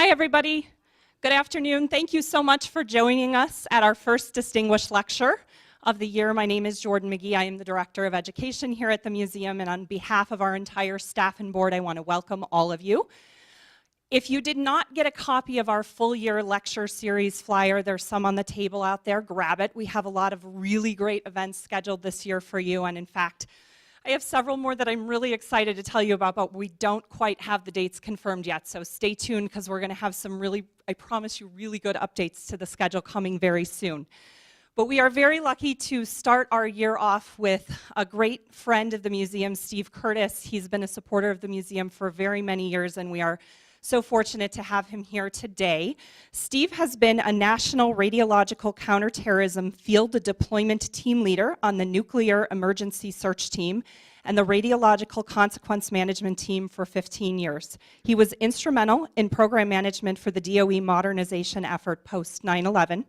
Hi, everybody. Good afternoon. Thank you so much for joining us at our first distinguished lecture of the year. My name is Jordan McGee. I am the Director of Education here at the museum, and on behalf of our entire staff and board, I want to welcome all of you. If you did not get a copy of our full year lecture series flyer, there's some on the table out there. Grab it. We have a lot of really great events scheduled this year for you, and in fact, I have several more that I'm really excited to tell you about, but we don't quite have the dates confirmed yet, so stay tuned because we're going to have some really, I promise you, really good updates to the schedule coming very soon. But we are very lucky to start our year off with a great friend of the museum, Steve Curtis. He's been a supporter of the museum for very many years, and we are so fortunate to have him here today. Steve has been a national radiological counterterrorism field deployment team leader on the nuclear emergency search team and the radiological consequence management team for 15 years. He was instrumental in program management for the DOE modernization effort post 9/11.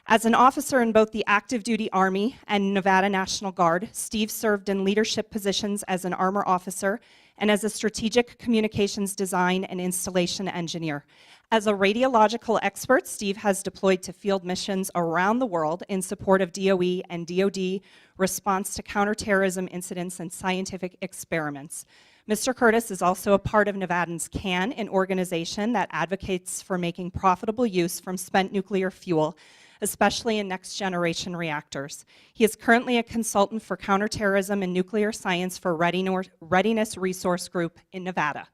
As an officer in both the active duty Army and Nevada National Guard, Steve served in leadership positions as an armor officer and as a strategic communications design and installation engineer. As a radiological expert, Steve has deployed to field missions around the world in support of DOE and DoD response to counterterrorism incidents and scientific experiments. Mr. Curtis is also a part of Nevadans CAN, an organization that advocates for making profitable use from spent nuclear fuel, especially in next-generation reactors. He is currently a consultant for counterterrorism and nuclear science for Readiness Resource Group in Nevada.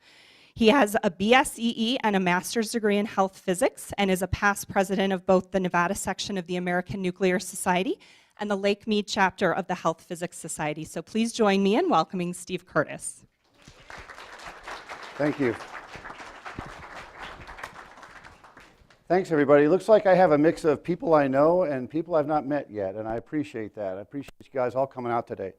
He has a BSEE and a master's degree in health physics and is a past president of both the Nevada section of the American Nuclear Society and the Lake Mead chapter of the Health Physics Society. So please join me in welcoming Steve Curtis. Thank you. Thanks, everybody. It looks like I have a mix of people I know and people I've not met yet, and I appreciate that. I appreciate you guys all coming out today.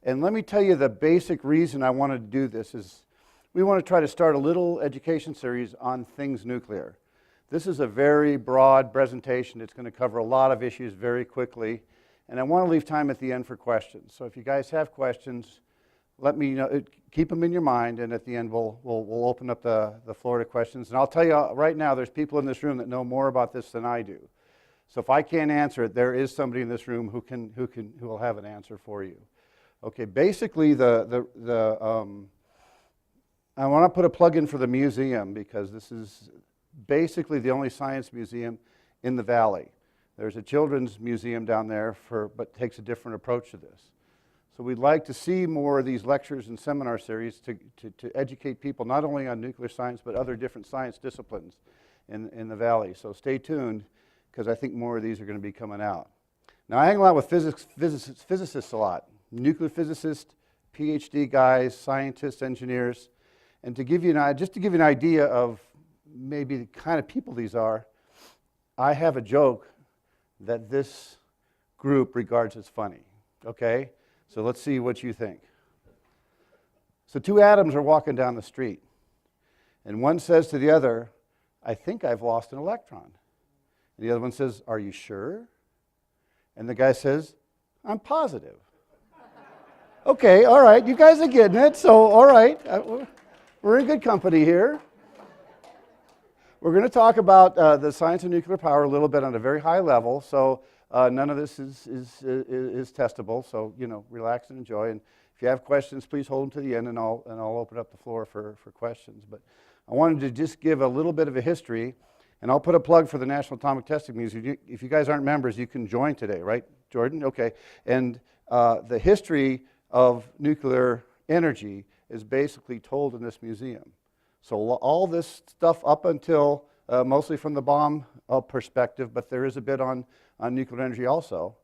And let me tell you the basic reason I wanted to do this is we want to try to start a little education series on things nuclear. This is a very broad presentation. It's going to cover a lot of issues very quickly, and I want to leave time at the end for questions. So if you guys have questions, let me know, keep them in your mind, and at the end we'll open up the floor to questions. And I'll tell you right now, there's people in this room that know more about this than I do. So if I can't answer it, there is somebody in this room who will have an answer for you. Okay, basically I want to put a plug in for the museum because this is basically the only science museum in the valley. There's a children's museum down there but takes a different approach to this. So we'd like to see more of these lectures and seminar series to educate people not only on nuclear science but other different science disciplines in the valley. So stay tuned because I think more of these are going to be coming out. Now I hang out with physicists a lot, nuclear physicists, PhD guys, scientists, engineers, and to give you just to give you an idea of maybe the kind of people these are, I have a joke that this group regards as funny, okay? So let's see what you think. So two atoms are walking down the street, and one says to the other, I think I've lost an electron. And the other one says, are you sure? And the guy says, I'm positive. Okay, all right, you guys are getting it, so all right, we're in good company here. We're going to talk about the science of nuclear power a little bit on a very high level, so none of this is testable, so relax and enjoy. And if you have questions, please hold them to the end, and I'll open up the floor for questions. But I wanted to just give a little bit of a history, and I'll put a plug for the National Atomic Testing Museum. If you guys aren't members, you can join today, right, Jordan? Okay. And the history of nuclear energy is basically told in this museum. So all this stuff up until mostly from the bomb perspective, but there is a bit on nuclear energy also,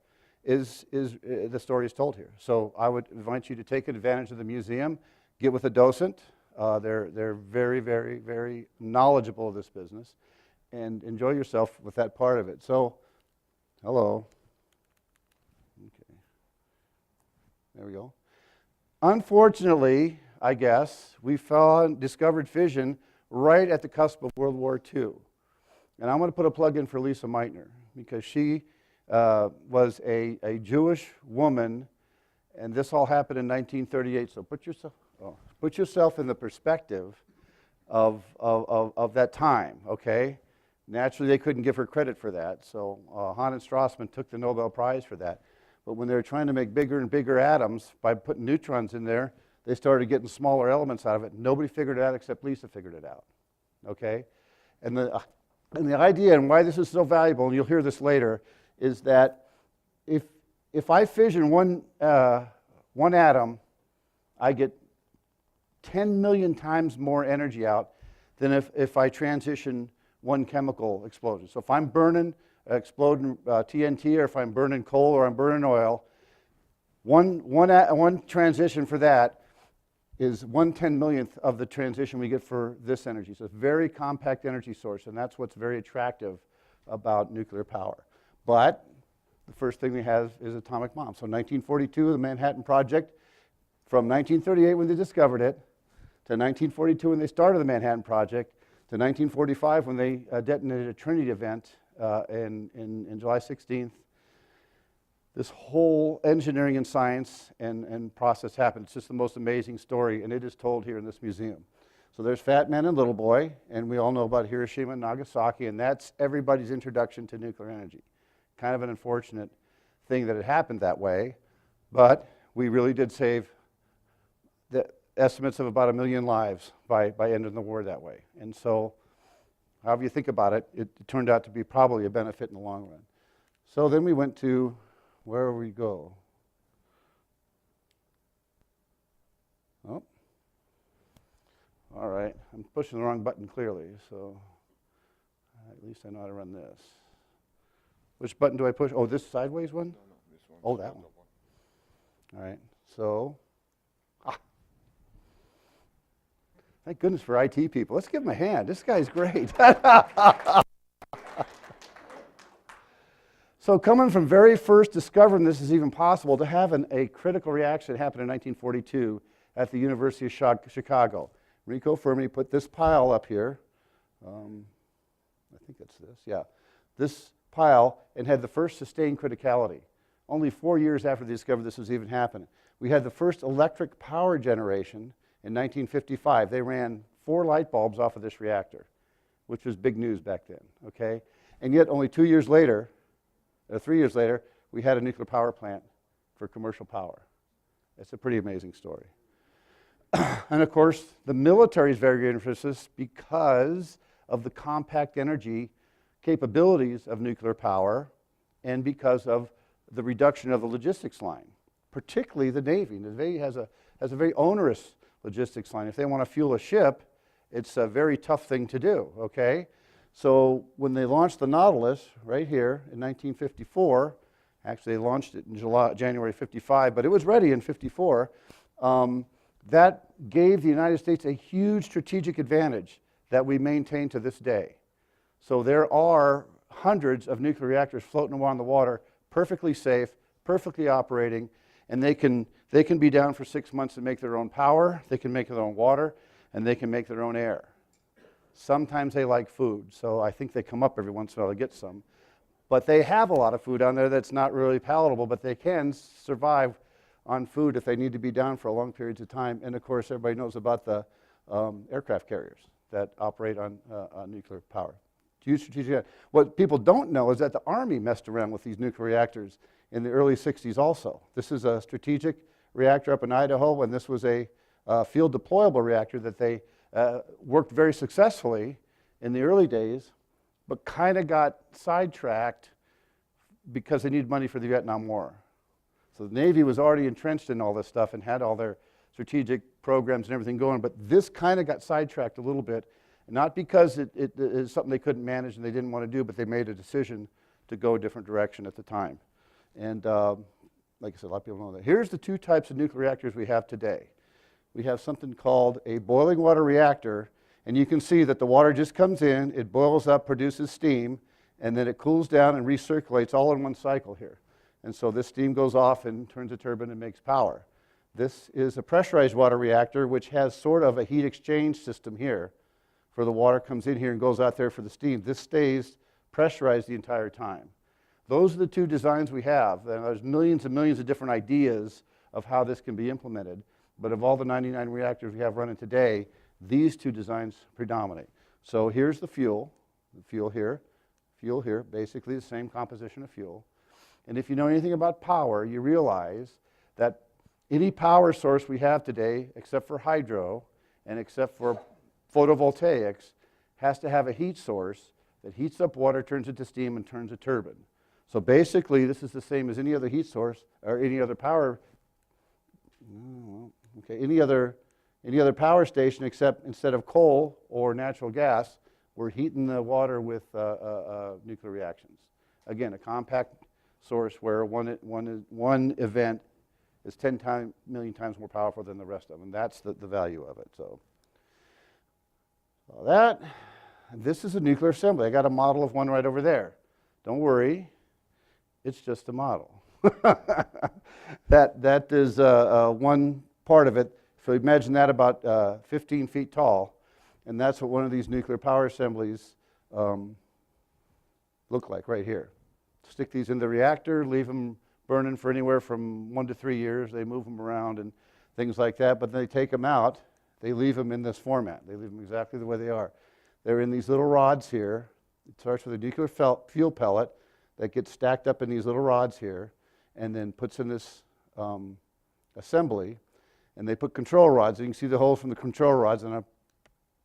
the story is told here. So I would invite you to take advantage of the museum, get with a docent. They're very, very, very knowledgeable of this business, and enjoy yourself with that part of it. So, hello. Okay. There we go. Unfortunately, I guess, we discovered fission right at the cusp of World War II. And I'm going to put a plug in for Lisa Meitner because she was a Jewish woman, and this all happened in 1938. So put yourself in the perspective of that time, okay? Naturally, they couldn't give her credit for that, so Hahn and Strassmann took the Nobel Prize for that. But when they were trying to make bigger and bigger atoms by putting neutrons in there, they started getting smaller elements out of it. Nobody figured it out except Lisa figured it out, okay? And the idea and why this is so valuable, and you'll hear this later, is that if I fission one atom, I get 10 million times more energy out than if I transition one chemical explosion. So if I'm exploding TNT, or if I'm burning coal, or I'm burning oil, one transition for that is 1/10,000,000th of the transition we get for this energy. So it's a very compact energy source, and that's what's very attractive about nuclear power. But the first thing we have is atomic bombs. So 1942, the Manhattan Project, from 1938 when they discovered it, to 1942 when they started the Manhattan Project, to 1945 when they detonated a Trinity event in July 16th. This whole engineering and science and process happened. It's just the most amazing story, and it is told here in this museum. So there's Fat Man and Little Boy, and we all know about Hiroshima and Nagasaki, and that's everybody's introduction to nuclear energy. Kind of an unfortunate thing that it happened that way, but we really did save the estimates of about 1 million lives by ending the war that way. And so, however you think about it, it turned out to be probably a benefit in the long run. So then we went to, where we go? Oh, all right, I'm pushing the wrong button clearly, so at least I know how to run this. Which button do I push? Oh, this sideways one? No, this one. Oh, that one. All right, so, thank goodness for IT people. Let's give him a hand. This guy's great. So coming from very first discovering this is even possible, to have a critical reaction happen in 1942 at the University of Chicago. Enrico Fermi put this pile up here. I think it's this, yeah. This pile, and had the first sustained criticality. Only 4 years after they discovered this was even happening. We had the first electric power generation in 1955. They ran 4 light bulbs off of this reactor, which was big news back then, okay? And yet only 2 years later, or 3 years later, we had a nuclear power plant for commercial power. It's a pretty amazing story. And of course, the military is very interested because of the compact energy capabilities of nuclear power and because of the reduction of the logistics line, particularly the Navy. The Navy has a very onerous logistics line. If they want to fuel a ship, it's a very tough thing to do, okay? So when they launched the Nautilus right here in 1954, actually they launched it in January 55, but it was ready in 54, that gave the United States a huge strategic advantage that we maintain to this day. So there are hundreds of nuclear reactors floating around the water, perfectly safe, perfectly operating, and they can be down for 6 months and make their own power, they can make their own water, and they can make their own air. Sometimes they like food, so I think they come up every once in a while to get some. But they have a lot of food on there that's not really palatable, but they can survive on food if they need to be down for long periods of time. And of course, everybody knows about the aircraft carriers that operate on nuclear power. Huge strategic. What people don't know is that the Army messed around with these nuclear reactors in the early 60s also. This is a strategic reactor up in Idaho, and this was a field deployable reactor that they worked very successfully in the early days, but kind of got sidetracked because they needed money for the Vietnam War. So the Navy was already entrenched in all this stuff and had all their strategic programs and everything going, but this kind of got sidetracked a little bit, not because it is something they couldn't manage and they didn't want to do, but they made a decision to go a different direction at the time. And like I said, a lot of people know that. Here's the 2 types of nuclear reactors we have today. We have something called a boiling water reactor, and you can see that the water just comes in, it boils up, produces steam, and then it cools down and recirculates all in one cycle here. And so this steam goes off and turns a turbine and makes power. This is a pressurized water reactor, which has sort of a heat exchange system here, for the water comes in here and goes out there for the steam. This stays pressurized the entire time. Those are the 2 designs we have. There's millions and millions of different ideas of how this can be implemented. But of all the 99 reactors we have running today, these two designs predominate. So here's the fuel here, basically the same composition of fuel. And if you know anything about power, you realize that any power source we have today, except for hydro and except for photovoltaics, has to have a heat source that heats up water, turns it to steam, and turns a turbine. So basically, this is the same as any other heat source or any other power. Okay, any other power station, except instead of coal or natural gas, we're heating the water with nuclear reactions. Again, a compact source where one event is 10 million times more powerful than the rest of them. That's the value of it. So this is a nuclear assembly. I got a model of one right over there. Don't worry, it's just a model. That is one part of it. So imagine that about 15 feet tall, and that's what one of these nuclear power assemblies look like right here. Stick these in the reactor, leave them burning for anywhere from 1 to 3 years. They move them around and things like that, but then they take them out. They leave them in this format. They leave them exactly the way they are. They're in these little rods here. It starts with a nuclear fuel pellet that gets stacked up in these little rods here and then puts in this assembly. And they put control rods. You can see the holes from the control rods in a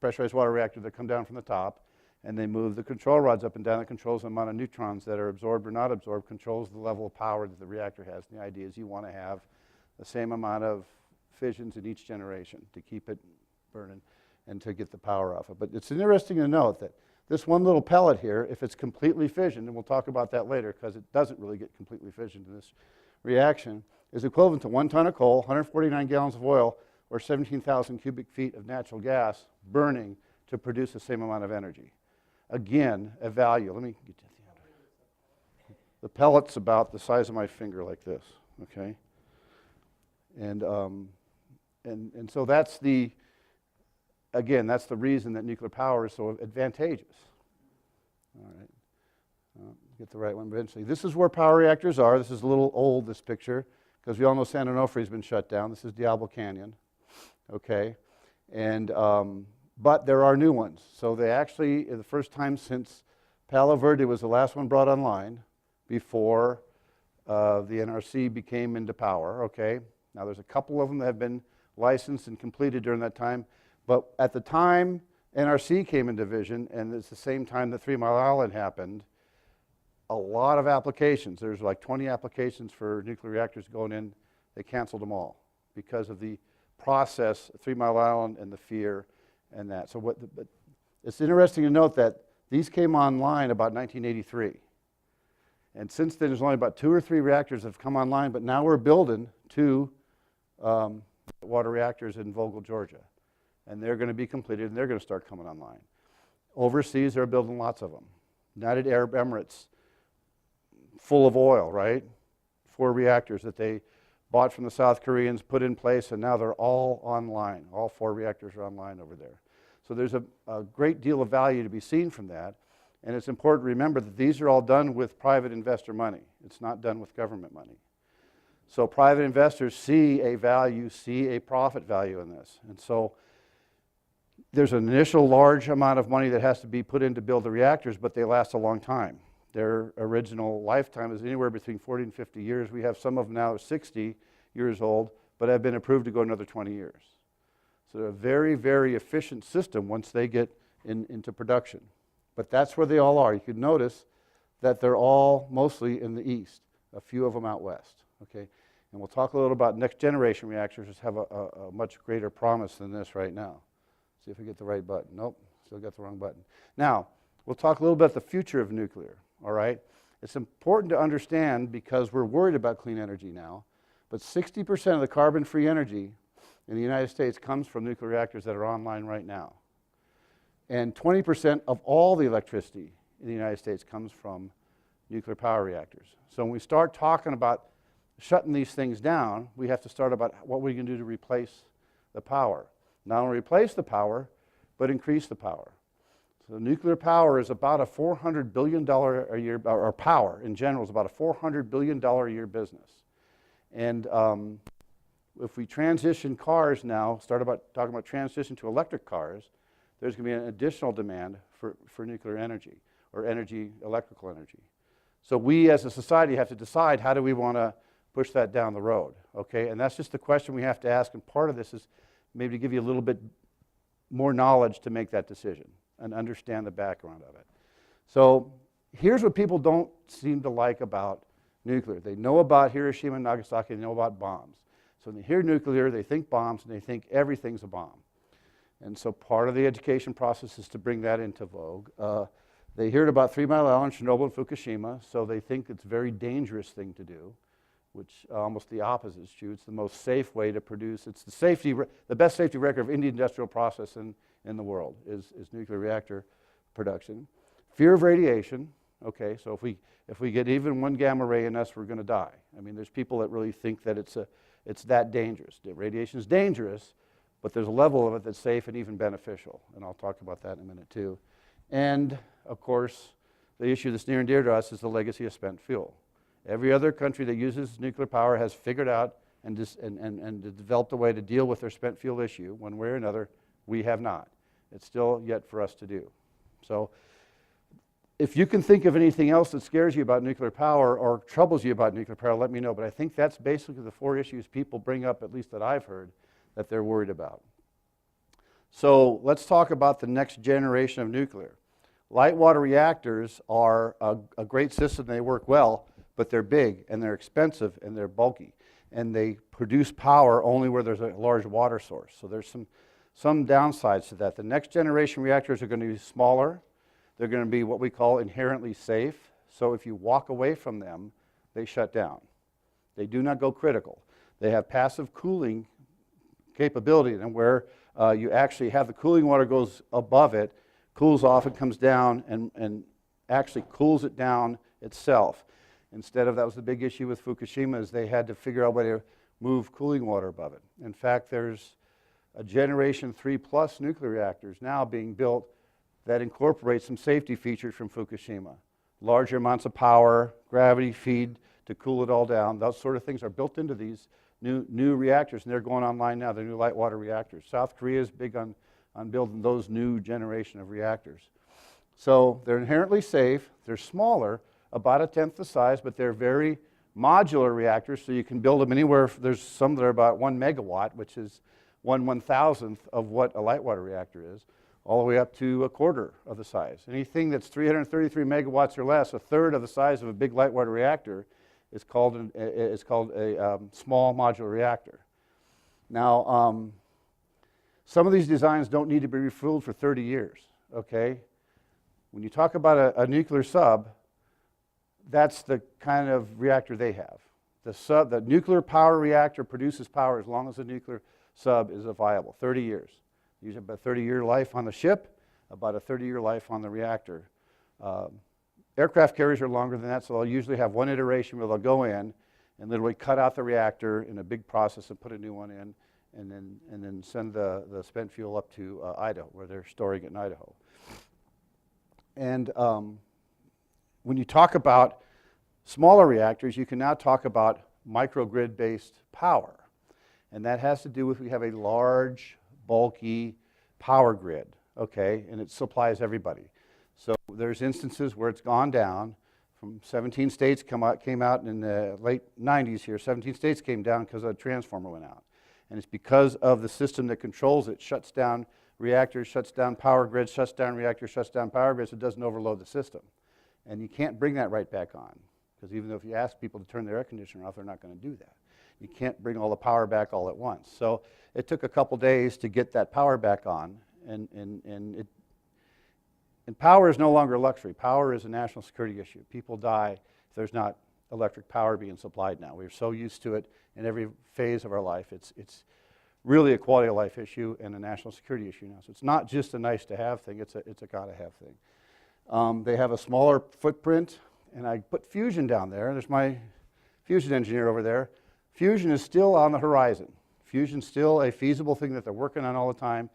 pressurized water reactor that come down from the top. And they move the control rods up and down. That controls the amount of neutrons that are absorbed or not absorbed, controls the level of power that the reactor has. And the idea is you want to have the same amount of fissions in each generation to keep it burning and to get the power off it. But it's interesting to note that this one little pellet here, if it's completely fissioned, and we'll talk about that later because it doesn't really get completely fissioned in this reaction, is equivalent to 1 ton of coal, 149 gallons of oil, or 17,000 cubic feet of natural gas burning to produce the same amount of energy. Again, a value. Let me get to the other. The pellet's about the size of my finger like this, okay? And so that's the reason that nuclear power is so advantageous. All right. Get the right one eventually. This is where power reactors are. This is a little old, this picture, because we all know San Onofre's been shut down. This is Diablo Canyon, okay? And, but there are new ones. So they actually, the first time since Palo Verde was the last one brought online before the NRC became into power, okay? Now there's a couple of them that have been licensed and completed during that time, but at the time NRC came into vision, and it's the same time that 3 Mile Island happened, a lot of applications. There's like 20 applications for nuclear reactors going in. They canceled them all because of the process, 3 Mile Island, and the fear and that. So but it's interesting to note that these came online about 1983. And since then, there's only about 2 or 3 reactors that have come online, but now we're building 2 water reactors in Vogel, Georgia. And they're going to be completed, and they're going to start coming online. Overseas, they're building lots of them. United Arab Emirates, full of oil, right? 4 reactors that they bought from the South Koreans, put in place, and now they're all online. All 4 reactors are online over there. So there's a great deal of value to be seen from that. And it's important to remember that these are all done with private investor money. It's not done with government money. So private investors see a value, see a profit value in this. And so there's an initial large amount of money that has to be put in to build the reactors, but they last a long time. Their original lifetime is anywhere between 40 and 50 years. We have some of them now 60 years old, but have been approved to go another 20 years. So they're a very, very efficient system once they get into production. But that's where they all are. You can notice that they're all mostly in the east, a few of them out west. Okay? And we'll talk a little about next generation reactors, which have a much greater promise than this right now. See if we get the right button. Nope, still got the wrong button. Now, we'll talk a little bit about the future of nuclear, all right? It's important to understand because we're worried about clean energy now, but 60% of the carbon-free energy in the United States comes from nuclear reactors that are online right now. And 20% of all the electricity in the United States comes from nuclear power reactors. So when we start talking about shutting these things down, we have to start about what we can do to replace the power. Not only replace the power, but increase the power. So nuclear power is about a $400 billion a year, or power in general is about a $400 billion a year business. And if we transition cars now, talking about transition to electric cars, there's going to be an additional demand for nuclear energy, or electrical energy. So we as a society have to decide, how do we want to push that down the road, okay? And that's just the question we have to ask, and part of this is maybe to give you a little bit more knowledge to make that decision and understand the background of it. So here's what people don't seem to like about nuclear. They know about Hiroshima and Nagasaki, they know about bombs. So when they hear nuclear, they think bombs, and they think everything's a bomb. And so part of the education process is to bring that into vogue. They heard about 3 Mile Island, Chernobyl, and Fukushima, so they think it's a very dangerous thing to do, which almost the opposite is true. It's the most safe way to produce. It's the best safety record of any industrial process in the world is nuclear reactor production. Fear of radiation. Okay, so if we get even one gamma ray in us, we're going to die. I mean, there's people that really think that it's that dangerous. Radiation is dangerous, but there's a level of it that's safe and even beneficial, and I'll talk about that in a minute too. And of course, the issue that's near and dear to us is the legacy of spent fuel. Every other country that uses nuclear power has figured out and developed a way to deal with their spent fuel issue one way or another. We have not. It's still yet for us to do. So if you can think of anything else that scares you about nuclear power or troubles you about nuclear power, let me know. But I think that's basically the 4 issues people bring up, at least that I've heard, that they're worried about. So let's talk about the next generation of nuclear. Light water reactors are a great system. They work well, but they're big, and they're expensive, and they're bulky. And they produce power only where there's a large water source. So there's some downsides to that. The next generation reactors are going to be smaller. They're going to be what we call inherently safe. So if you walk away from them, they shut down. They do not go critical. They have passive cooling capability in them, where you actually have the cooling water goes above it, cools off, and comes down and actually cools it down itself. Instead of, that was the big issue with Fukushima, is they had to figure out a way to move cooling water above it. In fact, there's a generation 3+ nuclear reactors now being built that incorporate some safety features from Fukushima. Larger amounts of power, gravity feed to cool it all down. Those sort of things are built into these new reactors, and they're going online now. They're new light water reactors. South Korea is big on building those new generation of reactors. So they're inherently safe. They're smaller, about 1/10 the size, but they're very modular reactors, so you can build them anywhere. There's some that are about 1 megawatt, which is 1/1000th of what a light water reactor is, all the way up to 1/4 of the size. Anything that's 333 megawatts or less, 1/3 of the size of a big light water reactor, is called a small modular reactor. Now, some of these designs don't need to be refueled for 30 years, okay? When you talk about a nuclear sub, that's the kind of reactor they have. The nuclear power reactor produces power as long as the nuclear sub is viable, 30 years. Usually about a 30-year life on the ship, about a 30-year life on the reactor. Aircraft carriers are longer than that, so they'll usually have one iteration where they'll go in and literally cut out the reactor in a big process and put a new one in, and then send the spent fuel up to Idaho, where they're storing it in Idaho. And when you talk about smaller reactors, you can now talk about microgrid-based power. And that has to do with, we have a large, bulky power grid, okay, and it supplies everybody. So there's instances where it's gone down. From 17 states came out in the late 90s here. 17 states came down because a transformer went out. And it's because of the system that controls it, shuts down reactors, shuts down power grids, shuts down reactors, shuts down power grids, so it doesn't overload the system. And you can't bring that right back on, because even though if you ask people to turn their air conditioner off, they're not going to do that. You can't bring all the power back all at once. So it took a couple days to get that power back on, and power is no longer a luxury. Power is a national security issue. People die if there's not electric power being supplied now. We're so used to it in every phase of our life. It's really a quality of life issue and a national security issue now. So it's not just a nice to have thing, it's a gotta have thing. They have a smaller footprint, and I put fusion down there. There's my fusion engineer over there. Fusion is still on the horizon. Fusion's still a feasible thing that they're working on all the time,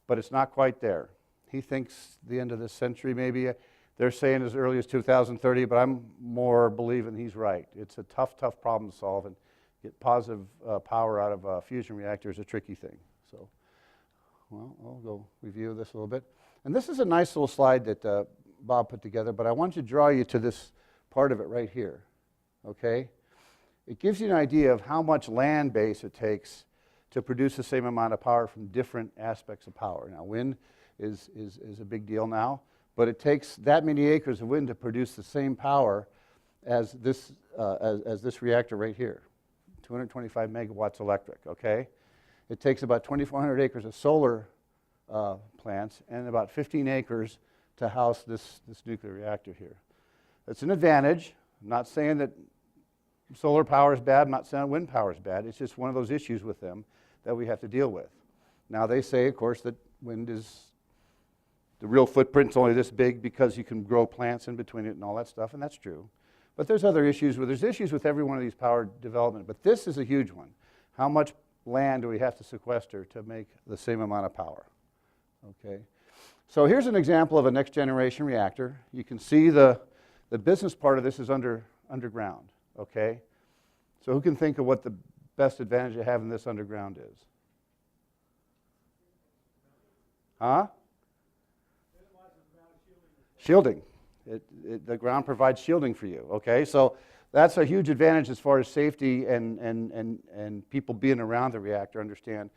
but it's not quite there. He thinks the end of this century maybe. They're saying as early as 2030, but I'm more believing he's right. It's a tough problem to solve, and get positive power out of a fusion reactor is a tricky thing. So, well, I'll go review this a little bit. And this is a nice little slide that Bob put together, but I want to draw you to this part of it right here, okay? It gives you an idea of how much land base it takes to produce the same amount of power from different aspects of power. Now, wind is a big deal now, but it takes that many acres of wind to produce the same power as this reactor right here, 225 megawatts electric, okay? It takes about 2,400 acres of solar plants and about 15 acres to house this nuclear reactor here. It's an advantage. I'm not saying that solar power is bad. I'm not saying wind power is bad. It's just one of those issues with them that we have to deal with. Now, they say, of course, that wind is, the real footprint's only this big because you can grow plants in between it and all that stuff, and that's true. But there's other issues. There's issues with every one of these power development, but this is a huge one. How much land do we have to sequester to make the same amount of power? Okay. So here's an example of a next generation reactor. You can see the business part of this is underground, okay? So who can think of what the best advantage of having this underground is? Huh? Shielding. The ground provides shielding for you, okay? So that's a huge advantage as far as safety and people being around the reactor understand.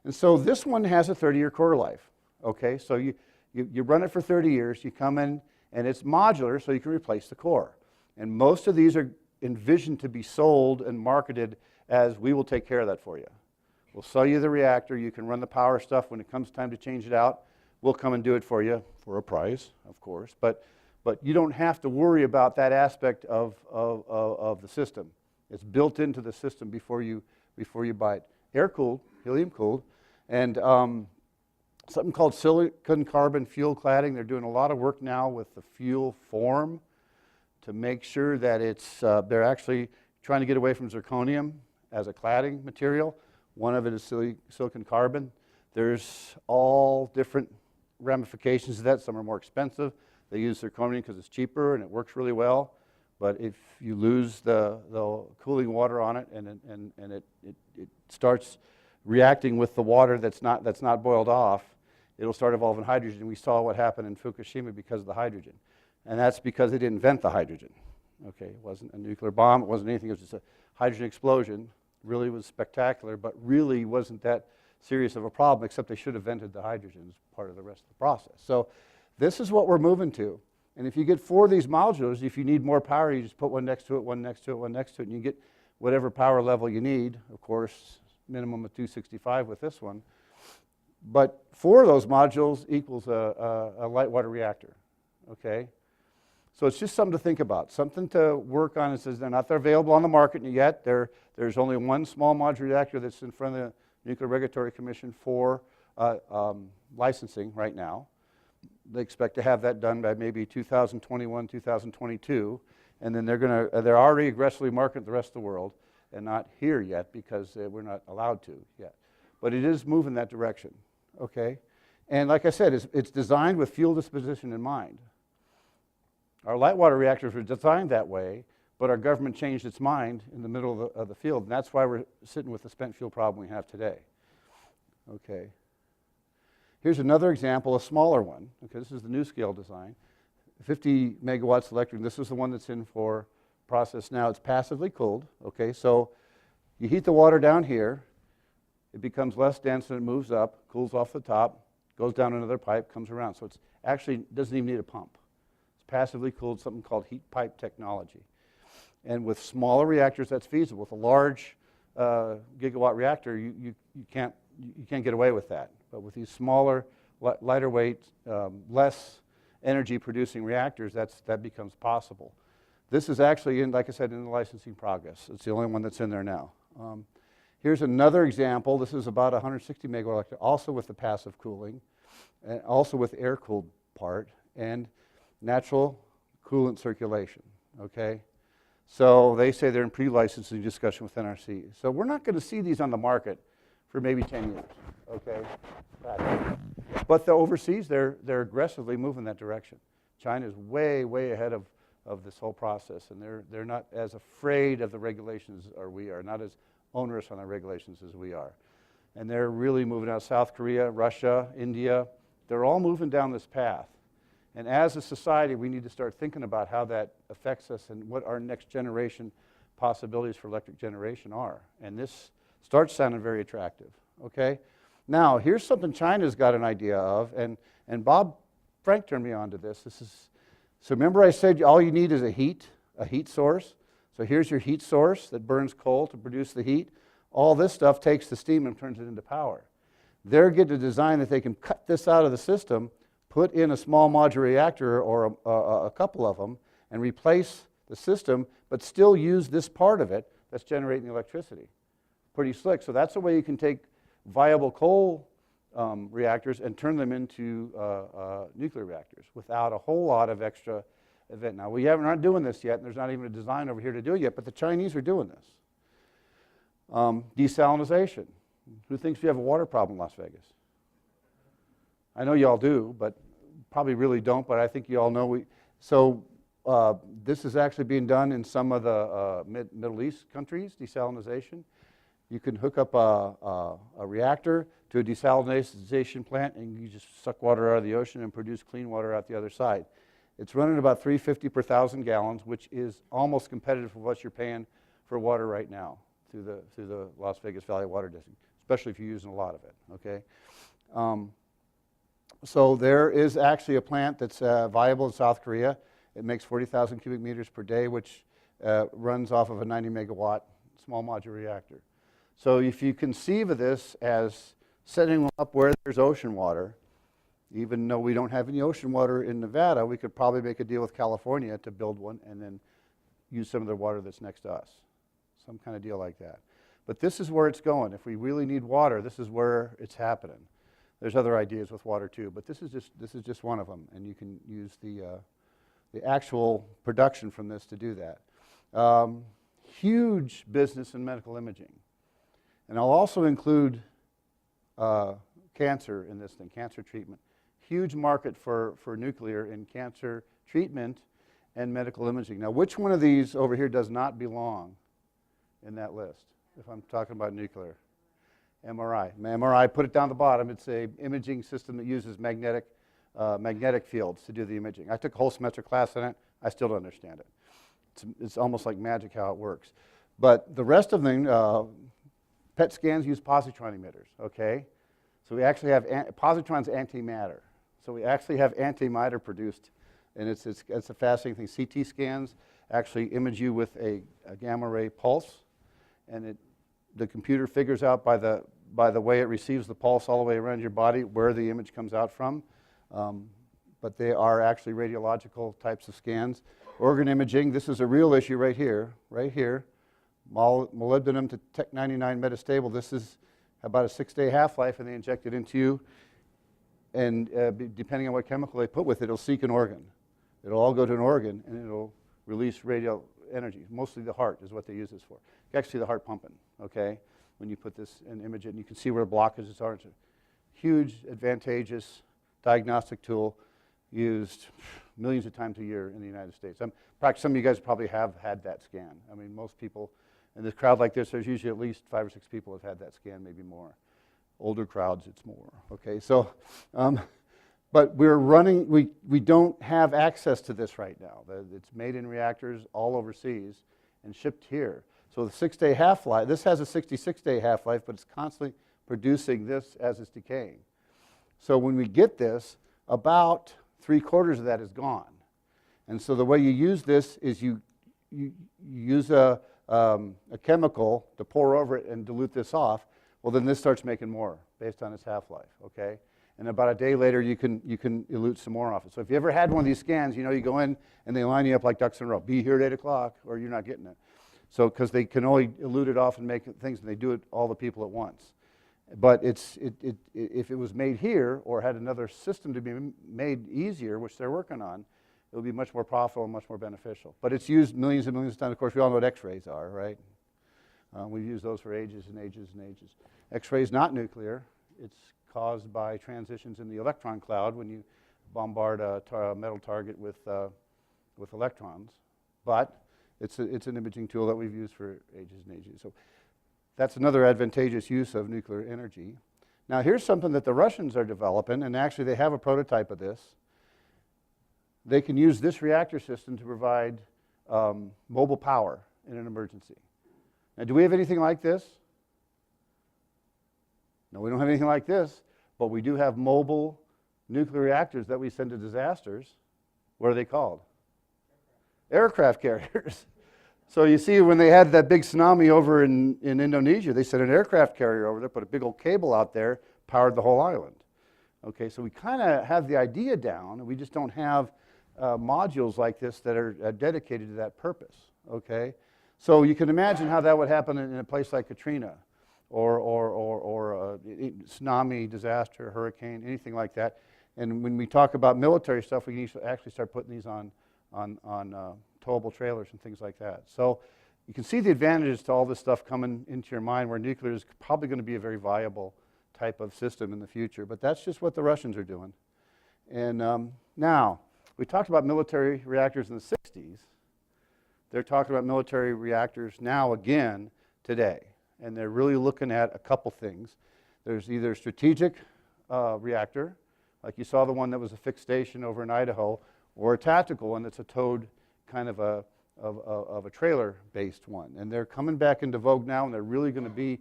And so this one has a 30-year core life, okay? So you run it for 30 years, you come in, and it's modular, so you can replace the core. And most of these are envisioned to be sold and marketed as, we will take care of that for you. We'll sell you the reactor, you can run the power stuff. When it comes time to change it out, we'll come and do it for you for a price, of course. But you don't have to worry about that aspect of the system. It's built into the system before you buy it. Air-cooled, helium-cooled, and something called silicon carbon fuel cladding. They're doing a lot of work now with the fuel form to make sure that it's, they're actually trying to get away from zirconium as a cladding material. One of it is silicon carbon. There's all different ramifications of that. Some are more expensive. They use zirconium because it's cheaper and it works really well. But if you lose the cooling water on it and it starts reacting with the water that's not boiled off, it'll start evolving hydrogen. We saw what happened in Fukushima because of the hydrogen. And that's because they didn't invent the hydrogen. Okay, it wasn't a nuclear bomb, it wasn't anything, it was just a hydrogen explosion. Really was spectacular, but really wasn't that serious of a problem, except they should have invented the hydrogen as part of the rest of the process. So this is what we're moving to. And if you get 4 of these modules, if you need more power, you just put one next to it, one next to it, one next to it, and you get whatever power level you need. Of course, minimum of 265 with this one. But 4 of those modules equals a light water reactor, okay? So it's just something to think about, something to work on. It says they're not available on the market yet. There's only one small modular reactor that's in front of the Nuclear Regulatory Commission for licensing right now. They expect to have that done by maybe 2021, 2022, and then they're already aggressively marketing the rest of the world, and not here yet because we're not allowed to yet. But it is moving that direction, okay? And like I said, it's designed with fuel disposition in mind. Our light water reactors were designed that way, but our government changed its mind in the middle of the field, and that's why we're sitting with the spent fuel problem we have today. Okay. Here's another example, a smaller one. Okay, this is the new scale design. 50 megawatts electric. This is the one that's in for process now. It's passively cooled. Okay, so you heat the water down here. It becomes less dense and it moves up, cools off the top, goes down another pipe, comes around. So it's actually doesn't even need a pump. It's passively cooled, something called heat pipe technology. And with smaller reactors, that's feasible. With a large gigawatt reactor, you can't get away with that. But with these smaller, lighter weight, less energy producing reactors, that becomes possible. This is actually, like I said, in the licensing progress. It's the only one that's in there now. Here's another example. This is about 160 megawatt reactor, also with the passive cooling, and also with air-cooled part, and natural coolant circulation, okay? So they say they're in pre-licensing discussion with NRC. So we're not going to see these on the market for maybe 10 years, okay? But the overseas, they're aggressively moving that direction. China's way, way ahead of this whole process, and they're not as afraid of the regulations as we are, not as onerous on the regulations as we are. And they're really moving out. South Korea, Russia, India, they're all moving down this path. And as a society, we need to start thinking about how that affects us and what our next generation possibilities for electric generation are. And this starts sounding very attractive, okay? Now, here's something China's got an idea of, and Bob Frank turned me on to this. So remember I said all you need is a heat source? So here's your heat source that burns coal to produce the heat. All this stuff takes the steam and turns it into power. They're getting a design that they can cut this out of the system, put in a small modular reactor or a couple of them, and replace the system, but still use this part of it that's generating the electricity. Pretty slick. So that's a way you can take viable coal reactors and turn them into nuclear reactors without a whole lot of extra event. Now, we're not doing this yet, and there's not even a design over here to do it yet, but the Chinese are doing this. Desalination. Who thinks we have a water problem in Las Vegas? I know you all do, but probably really don't, but I think you all know. This is actually being done in some of the Middle East countries, desalination. You can hook up a reactor to a desalination plant, and you just suck water out of the ocean and produce clean water out the other side. It's running about $3.50 per 1,000 gallons, which is almost competitive with what you're paying for water right now through the Las Vegas Valley Water District, especially if you're using a lot of it, okay? So there is actually a plant that's viable in South Korea. It makes 40,000 cubic meters per day, which runs off of a 90 megawatt small modular reactor. So if you conceive of this as setting them up where there's ocean water, even though we don't have any ocean water in Nevada, we could probably make a deal with California to build one and then use some of their water that's next to us. Some kind of deal like that. But this is where it's going. If we really need water, this is where it's happening. There's other ideas with water too, but this is just one of them, and you can use the actual production from this to do that. Huge business in medical imaging. And I'll also include cancer in this thing, cancer treatment. Huge market for nuclear in cancer treatment and medical imaging. Now, which one of these over here does not belong in that list, if I'm talking about nuclear? MRI. MRI, put it down the bottom. It's an imaging system that uses magnetic fields to do the imaging. I took a whole semester class on it. I still don't understand it. It's almost like magic how it works. But the rest of them, PET scans use positron emitters, okay? So we actually have, positron's antimatter. So we actually have antimatter produced, and it's a fascinating thing. CT scans actually image you with a gamma ray pulse, and the computer figures out by the way it receives the pulse all the way around your body where the image comes out from. But they are actually radiological types of scans. Organ imaging, this is a real issue right here, molybdenum to Tec-99 metastable. This is about a 6-day half-life, and they inject it into you. And depending on what chemical they put with it, it'll seek an organ. It'll all go to an organ, and it'll release radio energy. Mostly the heart is what they use this for. You can actually see the heart pumping, okay, when you put this and image it, and you can see where the blockages are. It's a huge, advantageous diagnostic tool used millions of times a year in the United States. Some of you guys probably have had that scan. I mean, most people in this crowd like this, there's usually at least 5 or 6 people have had that scan, maybe more. Older crowds, it's more, okay? So, but we're running, we don't have access to this right now. It's made in reactors all overseas and shipped here. So the 6-day half-life, this has a 66-day half-life, but it's constantly producing this as it's decaying. So when we get this, about 3/4 of that is gone. And so the way you use this is you use a chemical to pour over it and dilute this off. Well, then this starts making more based on its half-life, okay? And about a day later, you can elute some more off it. So if you ever had one of these scans, you know, you go in and they line you up like ducks in a row. Be here at 8 o'clock or you're not getting it. So because they can only elute it off and make things, and they do it all the people at once. But if it was made here or had another system to be made easier, which they're working on, it would be much more profitable and much more beneficial. But it's used millions and millions of times. Of course, we all know what X-rays are, right? We've used those for ages and ages and ages. X-rays not nuclear. It's caused by transitions in the electron cloud when you bombard a metal target with electrons. But it's an imaging tool that we've used for ages and ages. So that's another advantageous use of nuclear energy. Now here's something that the Russians are developing, and actually they have a prototype of this. They can use this reactor system to provide mobile power in an emergency. Now, do we have anything like this? No, we don't have anything like this, but we do have mobile nuclear reactors that we send to disasters. What are they called? Aircraft carriers. So you see, when they had that big tsunami over in Indonesia, they sent an aircraft carrier over there, put a big old cable out there, powered the whole island. Okay, so we kind of have the idea down, and we just don't have modules like this that are dedicated to that purpose. Okay, so you can imagine how that would happen in a place like Katrina, or a tsunami, disaster, hurricane, anything like that. And when we talk about military stuff, we need to actually start putting these on towable trailers and things like that. So you can see the advantages to all this stuff coming into your mind, where nuclear is probably going to be a very viable type of system in the future. But that's just what the Russians are doing. And now, we talked about military reactors in the 60s. They're talking about military reactors now again today. And they're really looking at a couple things. There's either a strategic reactor, like you saw the one that was a fixed station over in Idaho, or a tactical one that's a towed kind of a trailer-based one. And they're coming back into vogue now, and they're really going to be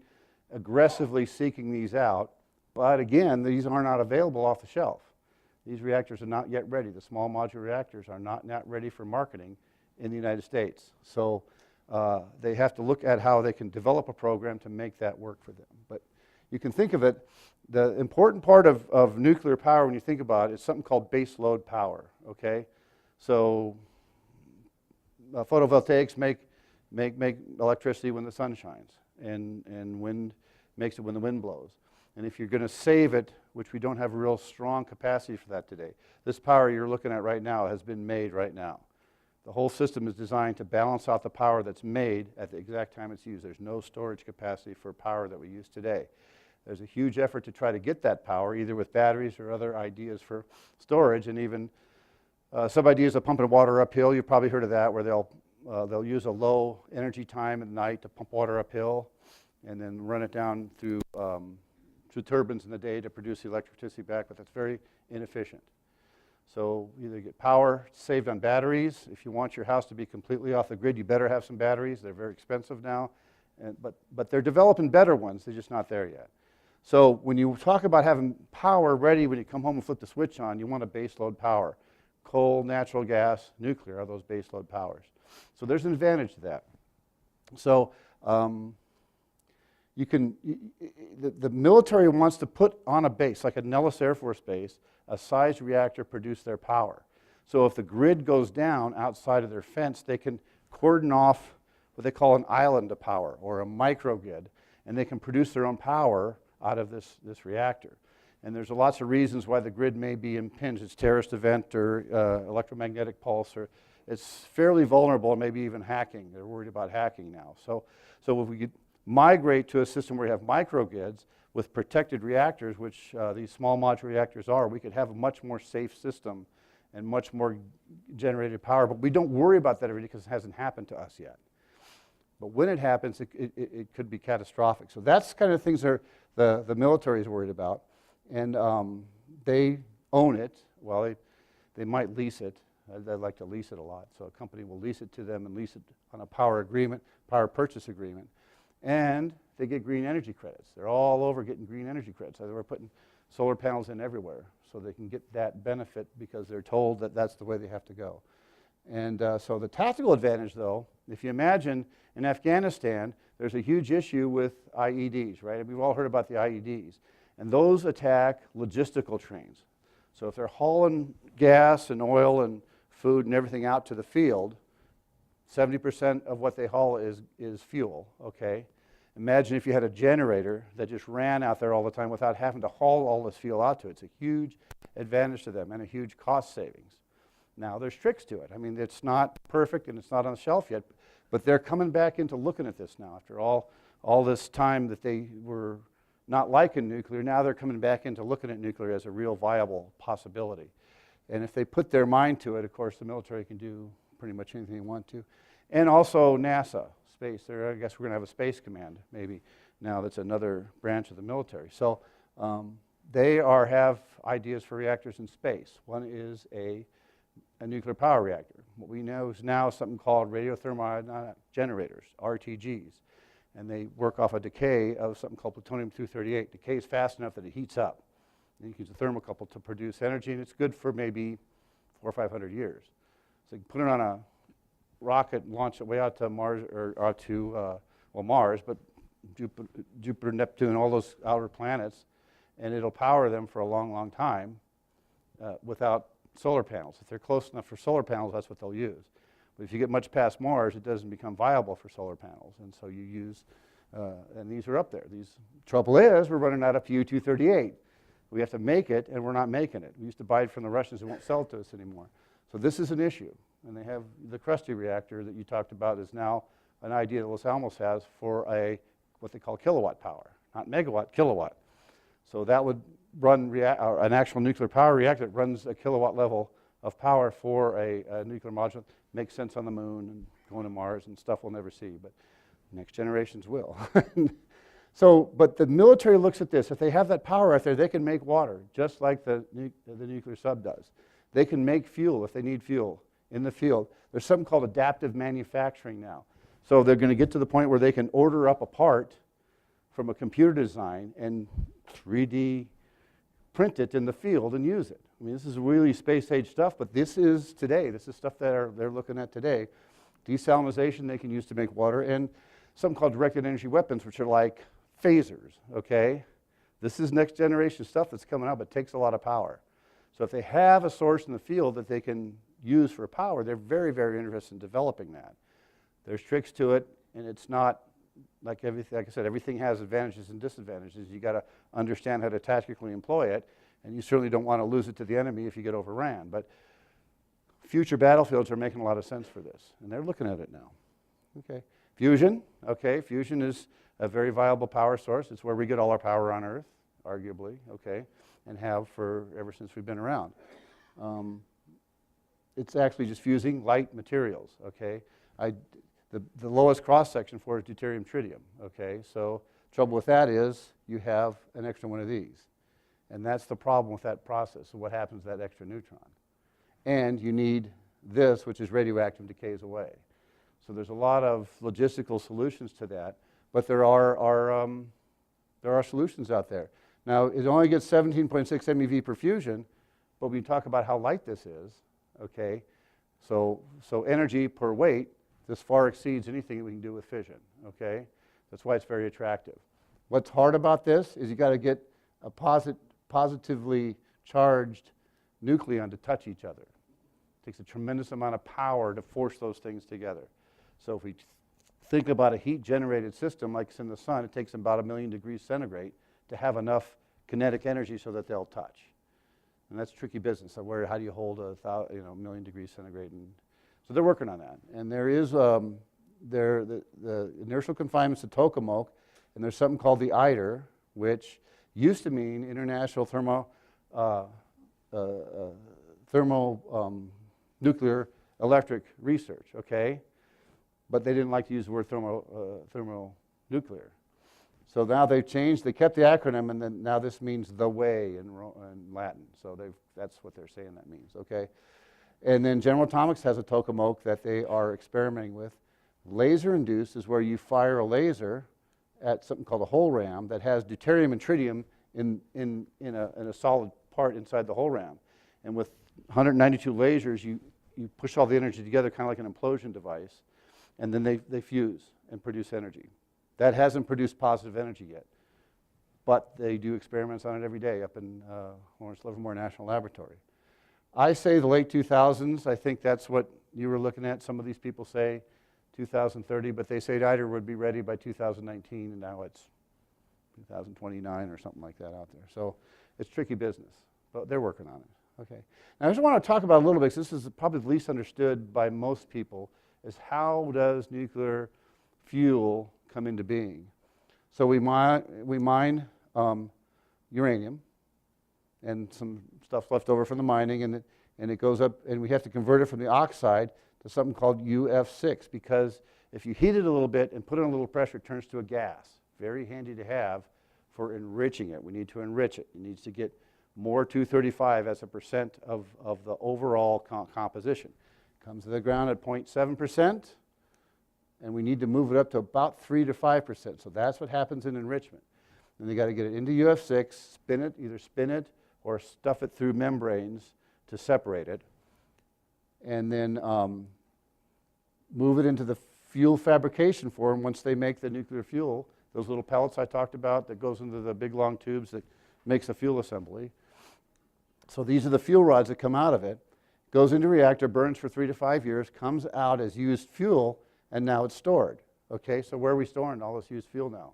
aggressively seeking these out. But again, these are not available off the shelf. These reactors are not yet ready. The small modular reactors are not ready for marketing in the United States. So they have to look at how they can develop a program to make that work for them. But you can think of it, the important part of nuclear power, when you think about it, is something called base load power, okay? So photovoltaics make electricity when the sun shines, and wind makes it when the wind blows. And if you're going to save it, which we don't have a real strong capacity for that today, this power you're looking at right now has been made right now. The whole system is designed to balance out the power that's made at the exact time it's used. There's no storage capacity for power that we use today. There's a huge effort to try to get that power, either with batteries or other ideas for storage, and even some ideas of pumping water uphill. You've probably heard of that, where they'll use a low energy time at night to pump water uphill, and then run it down through turbines in the day to produce the electricity back, but that's very inefficient. So either get power saved on batteries. If you want your house to be completely off the grid, you better have some batteries. They're very expensive now, but they're developing better ones. They're just not there yet. So when you talk about having power ready when you come home and flip the switch on, you want a base load power. Coal, natural gas, nuclear are those base load powers. So there's an advantage to that. So the military wants to put on a base, like a Nellis Air Force Base, a sized reactor produce their power. So if the grid goes down outside of their fence, they can cordon off what they call an island of power, or a microgrid, and they can produce their own power out of this reactor. And there's lots of reasons why the grid may be impinged. It's terrorist event, or electromagnetic pulse, or it's fairly vulnerable, and maybe even hacking. They're worried about hacking now. So if we could migrate to a system where you have microgrids with protected reactors, which these small modular reactors are, we could have a much more safe system and much more generated power. But we don't worry about that already because it hasn't happened to us yet. But when it happens, it could be catastrophic. So that's kind of things that the military is worried about. And they own it. Well, they might lease it. They like to lease it a lot. So a company will lease it to them and lease it on a power purchase agreement. And they get green energy credits. They're all over getting green energy credits. So we're putting solar panels in everywhere so they can get that benefit because they're told that that's the way they have to go. And so the tactical advantage, though, if you imagine in Afghanistan, there's a huge issue with IEDs, right? We've all heard about the IEDs. And those attack logistical trains. So if they're hauling gas and oil and food and everything out to the field, 70% of what they haul is fuel, okay? Imagine if you had a generator that just ran out there all the time without having to haul all this fuel out to it. It's a huge advantage to them and a huge cost savings. Now, there's tricks to it. I mean, it's not perfect and it's not on the shelf yet, but they're coming back into looking at this now. After all this time that they were not liking nuclear, now they're coming back into looking at nuclear as a real viable possibility. And if they put their mind to it, of course, the military can do pretty much anything they want to. And also NASA, space. There, I guess we're going to have a space command, maybe. Now that's another branch of the military. So they have ideas for reactors in space. One is a nuclear power reactor. What we know is now something called radiothermal generators, RTGs. And they work off a decay of something called plutonium-238. Decays fast enough that it heats up. And you can use a thermocouple to produce energy, and it's good for maybe 400 or 500 years. So you can put it on a rocket and launch it way out to Mars, or out to, well, Mars, but Jupiter, Neptune, all those outer planets, and it'll power them for a long, long time without solar panels. If they're close enough for solar panels, that's what they'll use. But if you get much past Mars, it doesn't become viable for solar panels, and so you use, and these are up there. Trouble is, we're running out of Pu-238. We have to make it, and we're not making it. We used to buy it from the Russians, and won't sell it to us anymore. So this is an issue, and they have the Krusty reactor that you talked about is now an idea that Los Alamos has for what they call kilowatt power, not megawatt, kilowatt. So that would run an actual nuclear power reactor that runs a kilowatt level of power for a nuclear module. Makes sense on the moon and going to Mars and stuff we'll never see, but next generations will. So, but the military looks at this. If they have that power out there, they can make water, just like the nuclear sub does. They can make fuel if they need fuel in the field. There's something called adaptive manufacturing now. So they're going to get to the point where they can order up a part from a computer design and 3D print it in the field and use it. I mean, this is really space-age stuff, but this is today. This is stuff that they're looking at today. Desalination they can use to make water, and something called directed energy weapons, which are like phasers, okay? This is next generation stuff that's coming out, but takes a lot of power. So if they have a source in the field that they can use for power, they're very, very interested in developing that. There's tricks to it, and it's not like everything. Like I said, everything has advantages and disadvantages. You got to understand how to tactically employ it, and you certainly don't want to lose it to the enemy if you get overran. But future battlefields are making a lot of sense for this, and they're looking at it now. Okay, fusion. Okay, fusion is a very viable power source. It's where we get all our power on Earth, arguably. Okay, and have for ever since we've been around. It's actually just fusing light materials. Okay, the lowest cross section for it is deuterium tritium. Okay, so trouble with that is you have an extra one of these, and that's the problem with that process. So what happens to that extra neutron? And you need this, which is radioactive, decays away. So there's a lot of logistical solutions to that, but there are solutions out there. Now, it only gets 17.6 MeV per fusion, but we talk about how light this is, okay? So energy per weight, this far exceeds anything that we can do with fission, okay? That's why it's very attractive. What's hard about this is you got to get a positively charged nucleon to touch each other. It takes a tremendous amount of power to force those things together. So if we think about a heat-generated system like it's in the sun, it takes about 1 million degrees centigrade to have enough kinetic energy so that they'll touch. And that's tricky business. So how do you hold a 1 million degrees centigrade? And so they're working on that. And there is the inertial confinement's the tokamak, and there's something called the ITER, which used to mean International Thermonuclear Electric Research, okay? But they didn't like to use the word thermonuclear. So now they've changed. They kept the acronym, and then now this means the way in Latin. So that's what they're saying that means, okay? And then General Atomics has a tokamak that they are experimenting with. Laser-induced is where you fire a laser at something called a hole ram that has deuterium and tritium in a solid part inside the hole ram. And with 192 lasers, you push all the energy together, kind of like an implosion device, and then they fuse and produce energy. That hasn't produced positive energy yet, but they do experiments on it every day up in Lawrence Livermore National Laboratory. I say the late 2000s. I think that's what you were looking at. Some of these people say 2030, but they say ITER would be ready by 2019, and now it's 2029 or something like that out there. So it's tricky business, but they're working on it. Okay. Now I just want to talk about a little bit, because this is probably the least understood by most people, is how does nuclear fuel come into being? So we mine uranium and some stuff left over from the mining, and it goes up, and we have to convert it from the oxide to something called UF6, because If you heat it a little bit and put it on a little pressure, it turns to a gas. Very handy to have for enriching it. We need to enrich it. It needs to get more 235 as a percent of the overall composition. Comes to the ground at 0.7%, and we need to move it up to about 3 to 5%. So that's what happens in enrichment. Then they got to get it into UF6, either spin it or stuff it through membranes to separate it, and then move it into the fuel fabrication form once they make the nuclear fuel. Those little pellets I talked about that goes into the big long tubes that makes a fuel assembly. So these are the fuel rods that come out of it. Goes into reactor, burns for 3 to 5 years, comes out as used fuel, and now it's stored. Okay, so where are we storing all this used fuel now?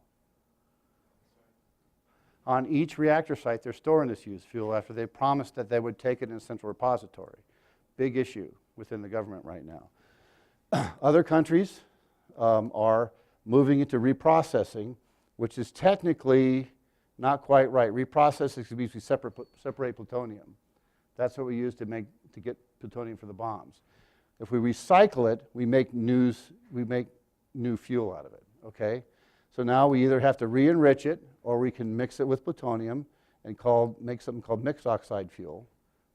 On each reactor site, they're storing this used fuel after they promised that they would take it in a central repository. Big issue within the government right now. Other countries are moving into reprocessing, which is technically not quite right. Reprocessing means we separate plutonium. That's what we use to get plutonium for the bombs. If we recycle it, we make new fuel out of it. Okay, so now we either have to re-enrich it, or we can mix it with plutonium and make something called mixed oxide fuel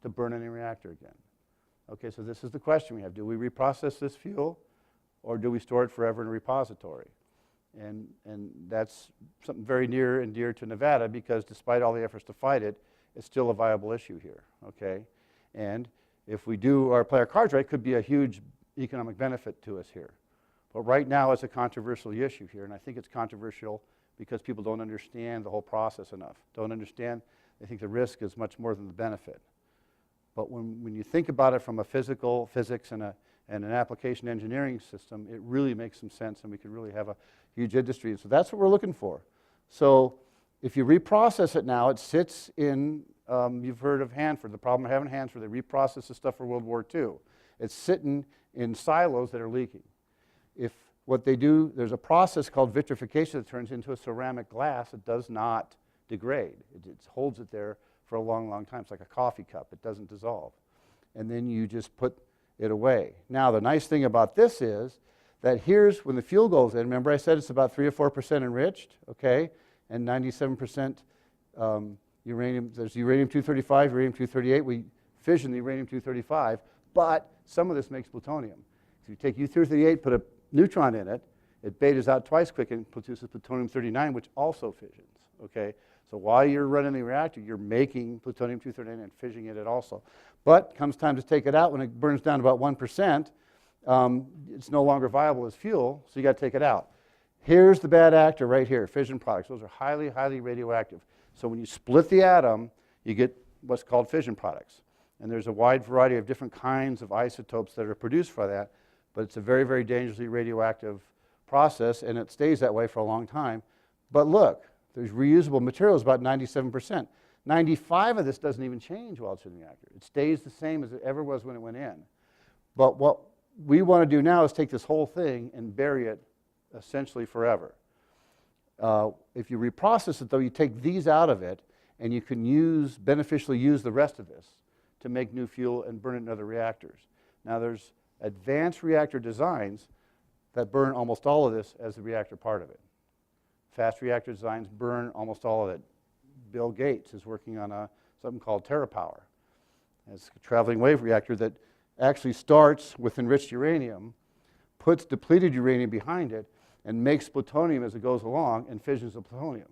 to burn in a reactor again. Okay, so this is the question we have. Do we reprocess this fuel, or do we store it forever in a repository? And that's something very near and dear to Nevada, because despite all the efforts to fight it, it's still a viable issue here, okay? And if we play our cards right, it could be a huge economic benefit to us here. But right now it's a controversial issue here, and I think it's controversial because people don't understand the whole process enough. Don't understand, they think the risk is much more than the benefit. But when you think about it from a physics and an application engineering system, it really makes some sense, and we can really have a huge industry. And so that's what we're looking for. So if you reprocess it now, it sits in, you've heard of Hanford, the problem of having Hanford, they reprocess the stuff for World War II. It's sitting in silos that are leaking. If what they do, there's a process called vitrification that turns into a ceramic glass. It does not degrade. It holds it there for a long, long time. It's like a coffee cup. It doesn't dissolve. And then you just put it away. Now, the nice thing about this is that here's when the fuel goes in. Remember I said it's about 3 or 4% enriched, okay? And 97% uranium. There's uranium-235, uranium-238. We fission the uranium-235, but some of this makes plutonium. If you take U-238, put a neutron in it, it betas out twice quick and produces plutonium-39, which also fissions, okay? So while you're running the reactor, you're making plutonium-239 and fissioning it also. But comes time to take it out, when it burns down to about 1%, it's no longer viable as fuel, so you got to take it out. Here's the bad actor right here, fission products. Those are highly, highly radioactive. So when you split the atom, you get what's called fission products. And there's a wide variety of different kinds of isotopes that are produced for that, but it's a very, very dangerously radioactive process, and it stays that way for a long time. But look, there's reusable materials, about 97%. 95 of this doesn't even change while it's in the reactor. It stays the same as it ever was when it went in. But what we want to do now is take this whole thing and bury it essentially forever. If you reprocess it, though, you take these out of it, and you can beneficially use the rest of this to make new fuel and burn it in other reactors. Now, there's advanced reactor designs that burn almost all of this as the reactor part of it. Fast reactor designs burn almost all of it. Bill Gates is working on something called TerraPower. It's a traveling wave reactor that actually starts with enriched uranium, puts depleted uranium behind it, and makes plutonium as it goes along and fissions the plutonium.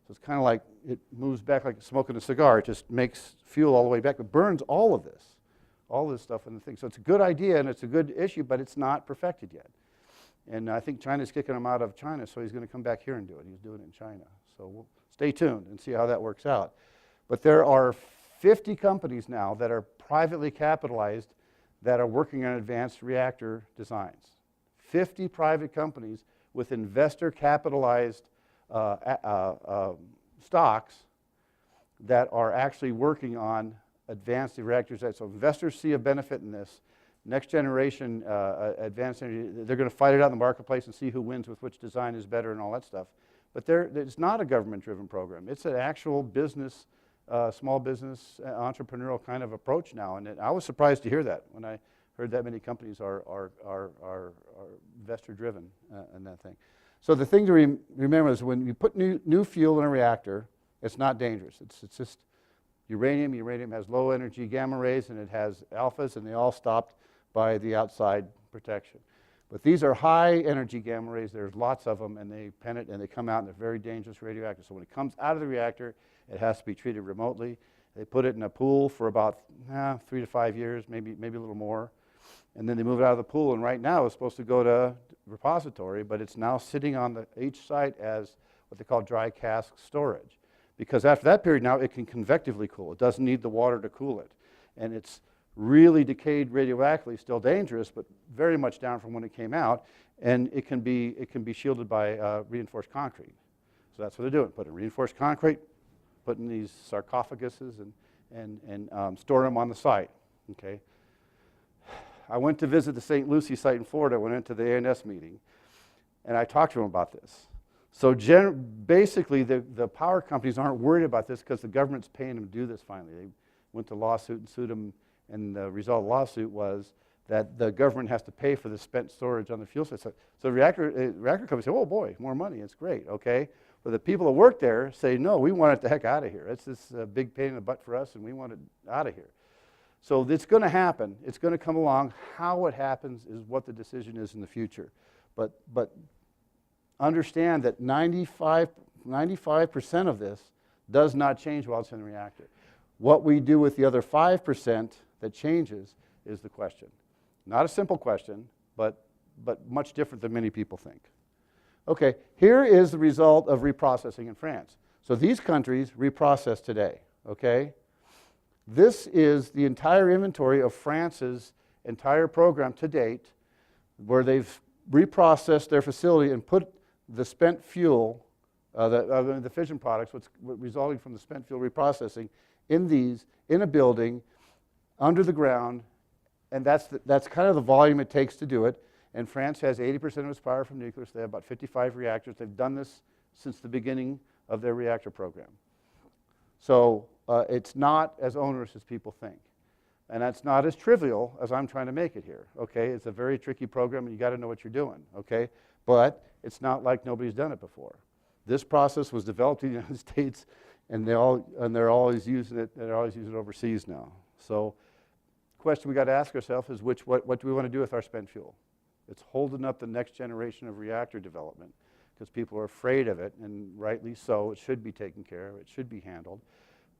So it's kind of like it moves back like smoking a cigar. It just makes fuel all the way back. It burns all of this stuff in the thing. So it's a good idea and it's a good issue, but it's not perfected yet. And I think China's kicking him out of China, so he's going to come back here and do it. He's doing it in China. So we'll stay tuned and see how that works out. But there are 50 companies now that are privately capitalized that are working on advanced reactor designs. 50 private companies with investor capitalized stocks that are actually working on advanced reactors. So investors see a benefit in this. Next generation advanced energy, they're going to fight it out in the marketplace and see who wins with which design is better and all that stuff. But it's not a government-driven program. It's an actual business, small business, entrepreneurial kind of approach now. And I was surprised to hear that when I heard that many companies are investor-driven in that thing. So the thing to remember is when you put new fuel in a reactor, it's not dangerous. It's just uranium. Uranium has low energy gamma rays, and it has alphas, and they all stopped by the outside protection. But these are high energy gamma rays. There's lots of them, and they penetrate, and they come out, and they're very dangerous radioactive. So when it comes out of the reactor, it has to be treated remotely. They put it in a pool for about 3 to 5 years, maybe a little more. And then they move it out of the pool, and right now it's supposed to go to repository, but it's now sitting on each site as what they call dry cask storage. Because after that period now, it can convectively cool. It doesn't need the water to cool it. And it's really decayed radioactively, still dangerous, but very much down from when it came out. And it can be shielded by reinforced concrete. So that's what they're doing. Put in reinforced concrete, put in these sarcophaguses, and store them on the site. Okay. I went to visit the St. Lucie site in Florida. I went into the ANS meeting, and I talked to them about this. So basically, the power companies aren't worried about this because the government's paying them to do this finally. They went to lawsuit and sued them, and the result of the lawsuit was that the government has to pay for the spent storage on the fuel site. So the reactor companies say, oh boy, more money, it's great, okay? But the people that work there say, no, we want it the heck out of here. It's this big pain in the butt for us, and we want it out of here. So it's going to happen. It's going to come along. How it happens is what the decision is in the future. But understand that 95% of this does not change while it's in the reactor. What we do with the other 5% that changes is the question. Not a simple question, but much different than many people think. Okay, here is the result of reprocessing in France. So these countries reprocess today, okay? This is the entire inventory of France's entire program to date, where they've reprocessed their facility and put the spent fuel, the fission products, what's resulting from the spent fuel reprocessing, in a building, under the ground, and that's kind of the volume it takes to do it. And France has 80% of its power from nuclear, so they have about 55 reactors. They've done this since the beginning of their reactor program. So it's not as onerous as people think. And that's not as trivial as I'm trying to make it here, okay? It's a very tricky program, and you got to know what you're doing, okay? But it's not like nobody's done it before. This process was developed in the United States, and they're always using it. They're always using it overseas now. So the question we got to ask ourselves is what do we want to do with our spent fuel? It's holding up the next generation of reactor development because people are afraid of it, and rightly so. It should be taken care of. It should be handled.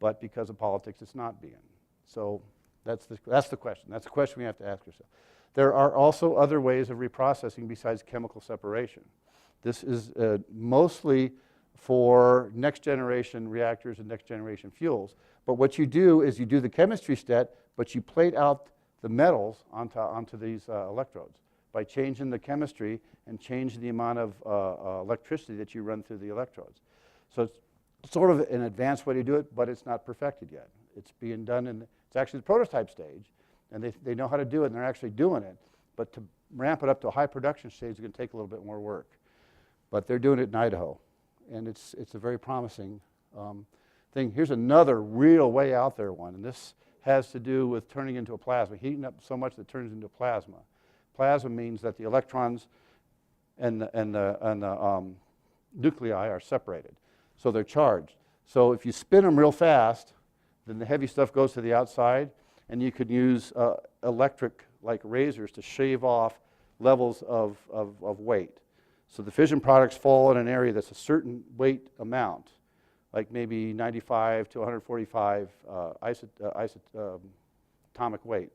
But because of politics, it's not being. So that's the question. That's the question we have to ask ourselves. There are also other ways of reprocessing besides chemical separation. This is mostly for next generation reactors and next generation fuels. But what you do is you do the chemistry step, but you plate out the metals onto these electrodes by changing the chemistry and changing the amount of electricity that you run through the electrodes. So it's sort of an advanced way to do it, but it's not perfected yet. It's being done it's actually the prototype stage, and they know how to do it, and they're actually doing it. But to ramp it up to a high production stage is going to take a little bit more work. But they're doing it in Idaho, and it's a very promising thing. Here's another real way out there one, and this has to do with turning into a plasma, heating up so much that it turns into plasma. Plasma means that the electrons and the nuclei are separated, so they're charged. So if you spin them real fast, then the heavy stuff goes to the outside, and you could use electric, like razors, to shave off levels of weight. So the fission products fall in an area that's a certain weight amount, like maybe 95 to 145 atomic weight.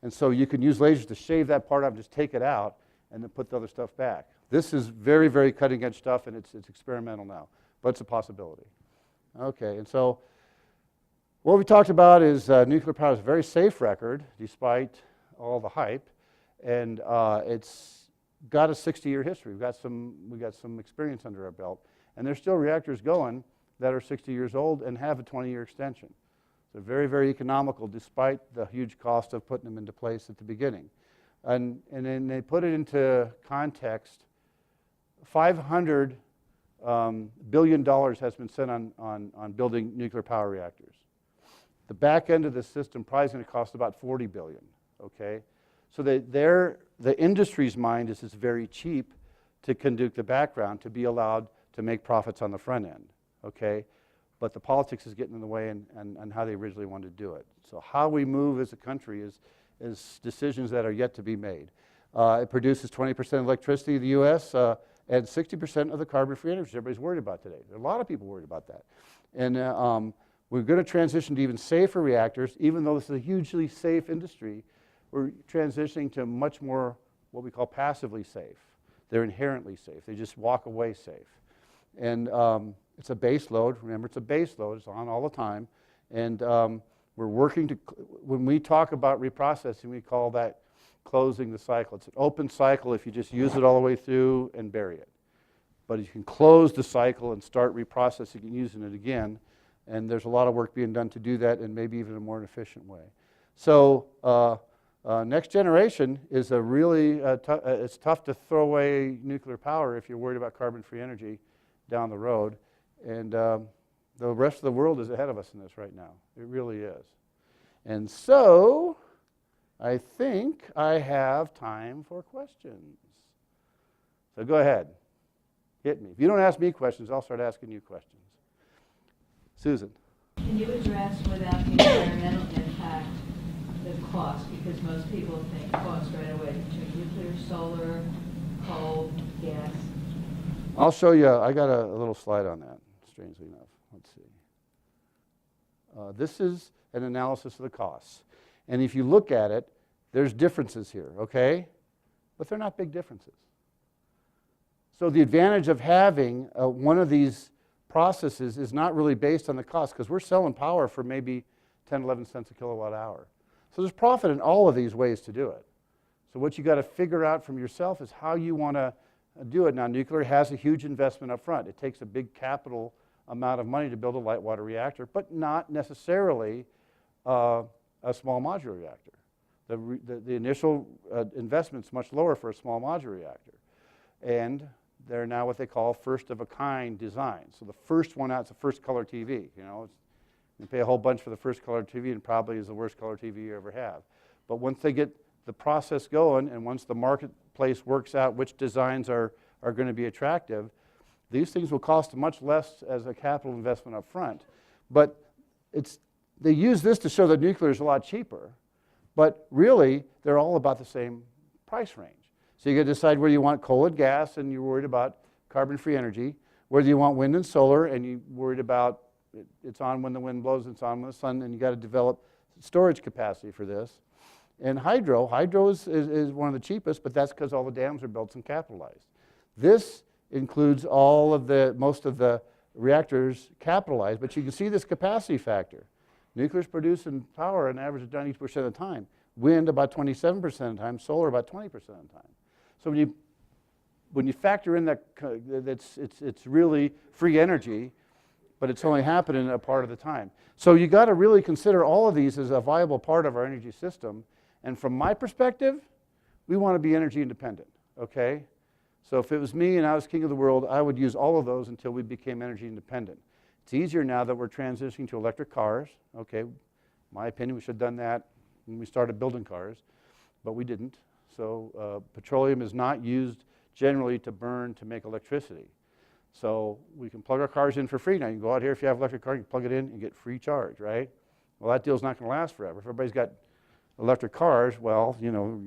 And so you can use lasers to shave that part off and just take it out and then put the other stuff back. This is very, very cutting edge stuff, and it's experimental now, but it's a possibility. Okay, and so what we talked about is nuclear power is a very safe record despite all the hype, and it's got a 60-year history. We got some experience under our belt, and there's still reactors going that are 60 years old and have a 20-year extension. They're very, very economical despite the huge cost of putting them into place at the beginning. And then they put it into context. $500 billion has been spent on building nuclear power reactors. The back end of the system probably is going to cost about $40 billion, okay? So that the industry's mind is it's very cheap to conduct the background to be allowed to make profits on the front end, okay? But the politics is getting in the way and how they originally wanted to do it. So how we move as a country is decisions that are yet to be made. It produces 20% of electricity in the U.S. And 60% of the carbon-free energy everybody's worried about today. There are a lot of people worried about that. And we're going to transition to even safer reactors, even though this is a hugely safe industry. We're transitioning to much more what we call passively safe. They're inherently safe. They just walk away safe. And it's a base load. Remember, it's a base load. It's on all the time. And we're working to, when we talk about reprocessing, we call that closing the cycle. It's an open cycle if you just use it all the way through and bury it. But you can close the cycle and start reprocessing and using it again. And there's a lot of work being done to do that, and maybe even a more efficient way. So next generation is a really, it's tough to throw away nuclear power if you're worried about carbon-free energy down the road. And the rest of the world is ahead of us in this right now. It really is. And so I think I have time for questions. So go ahead. Hit me. If you don't ask me questions, I'll start asking you questions. Susan. Can you address without the environmental impact the cost? Because most people think cost right away between nuclear, solar, coal, gas. I'll show you. I got a little slide on that, strangely enough. Let's see. This is an analysis of the costs. And if you look at it, there's differences here, okay? But they're not big differences. So the advantage of having one of these processes is not really based on the cost, because we're selling power for maybe 10, 11 cents a kilowatt hour. So there's profit in all of these ways to do it. So what you got to figure out from yourself is how you want to do it. Now, nuclear has a huge investment up front. It takes a big capital amount of money to build a light water reactor, but not necessarily a small modular reactor. The initial investment's much lower for a small modular reactor. And they're now what they call first-of-a-kind design. So the first one out is the first color TV. You know, you pay a whole bunch for the first color TV, and probably is the worst color TV you ever have. But once they get the process going, and once the marketplace works out which designs are going to be attractive, these things will cost much less as a capital investment up front. But they use this to show that nuclear is a lot cheaper, but really they're all about the same price range. So you got to decide whether you want coal and gas and you're worried about carbon-free energy, whether you want wind and solar and you're worried about it's on when the wind blows, it's on when the sun, and you got to develop storage capacity for this. And hydro is one of the cheapest, but that's because all the dams are built and capitalized. This includes most of the reactors capitalized, but you can see this capacity factor. Nuclear's producing power an average of 90% of the time. Wind about 27% of the time, solar about 20% of the time. So when you factor in that it's really free energy, but it's only happening a part of the time. So you got to really consider all of these as a viable part of our energy system. And from my perspective, we want to be energy independent, okay? So if it was me and I was king of the world, I would use all of those until we became energy independent. It's easier now that we're transitioning to electric cars, okay? My opinion, we should have done that when we started building cars, but we didn't. So petroleum is not used generally to burn to make electricity. So we can plug our cars in for free now. You can go out here, if you have an electric car, you can plug it in and get free charge, right? Well, that deal's not going to last forever. If everybody's got electric cars, well, you know,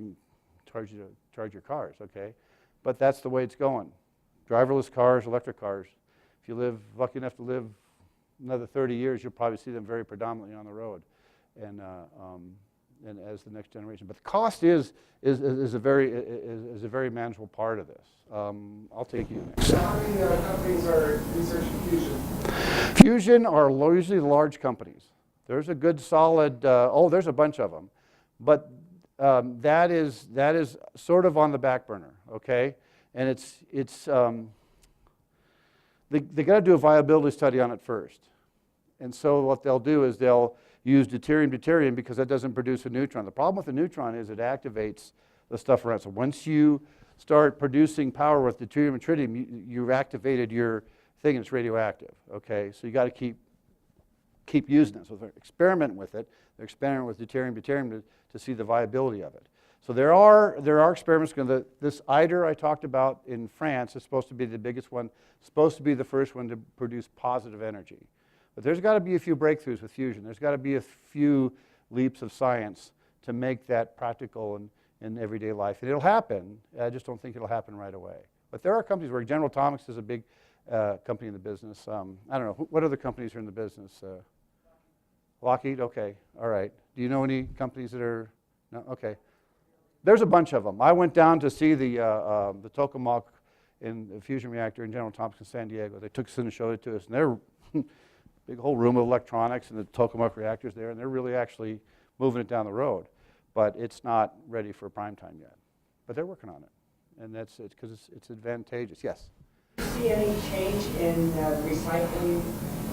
charge your cars, okay? But that's the way it's going. Driverless cars, electric cars. If you live lucky enough to live another 30 years, you'll probably see them very predominantly on the road, and as the next generation. But the cost is a very manageable part of this. I'll take you next. How many companies are researching fusion? Fusion are usually large companies. There's a good solid, there's a bunch of them. But that is sort of on the back burner, okay? And they got to do a viability study on it first. And so what they'll do is they'll use deuterium because that doesn't produce a neutron. The problem with the neutron is it activates the stuff around. So once you start producing power with deuterium and tritium, you've activated your thing and it's radioactive, okay? So you got to keep using it. So they're experimenting with it. They're experimenting with deuterium to see the viability of it. So there are experiments. This ITER I talked about in France is supposed to be the biggest one, supposed to be the first one to produce positive energy. But there's got to be a few breakthroughs with fusion. There's got to be a few leaps of science to make that practical in everyday life. And it'll happen. I just don't think it'll happen right away. But there are companies where General Atomics is a big company in the business. I don't know, what other companies are in the business? Lockheed? Okay, all right. Do you know any companies that are, no? Okay. There's a bunch of them. I went down to see the tokamak in the fusion reactor in General Atomics in San Diego. They took us in and showed it to us. And they're big whole room of electronics and the tokamak reactors there, and they're really actually moving it down the road. But it's not ready for prime time yet. But they're working on it. And that's it, because it's advantageous. Yes? Do you see any change in recycling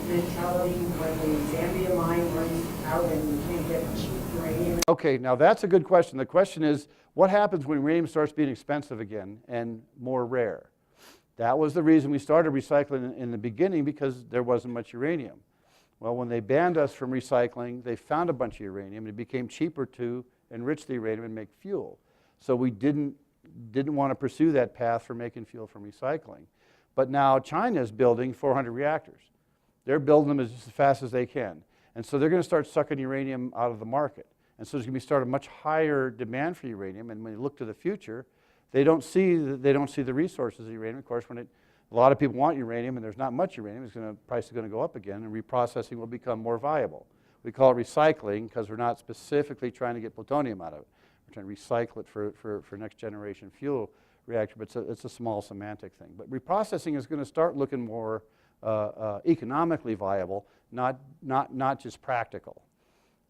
mentality when the Zambia mine runs out and you can't get cheap uranium? Okay, now that's a good question. The question is, what happens when uranium starts being expensive again and more rare? That was the reason we started recycling in the beginning, because there wasn't much uranium. Well, when they banned us from recycling, they found a bunch of uranium, and it became cheaper to enrich the uranium and make fuel. So we didn't want to pursue that path for making fuel from recycling. But now China is building 400 reactors. They're building them as fast as they can. And so they're going to start sucking uranium out of the market. And so there's going to start a much higher demand for uranium. And when you look to the future, they don't see the resources of uranium. Of course, when a lot of people want uranium and there's not much uranium, price is going to go up again, and reprocessing will become more viable. We call it recycling because we're not specifically trying to get plutonium out of it. We're trying to recycle it for next generation fuel reactor, but it's a small semantic thing. But reprocessing is going to start looking more economically viable, not just practical.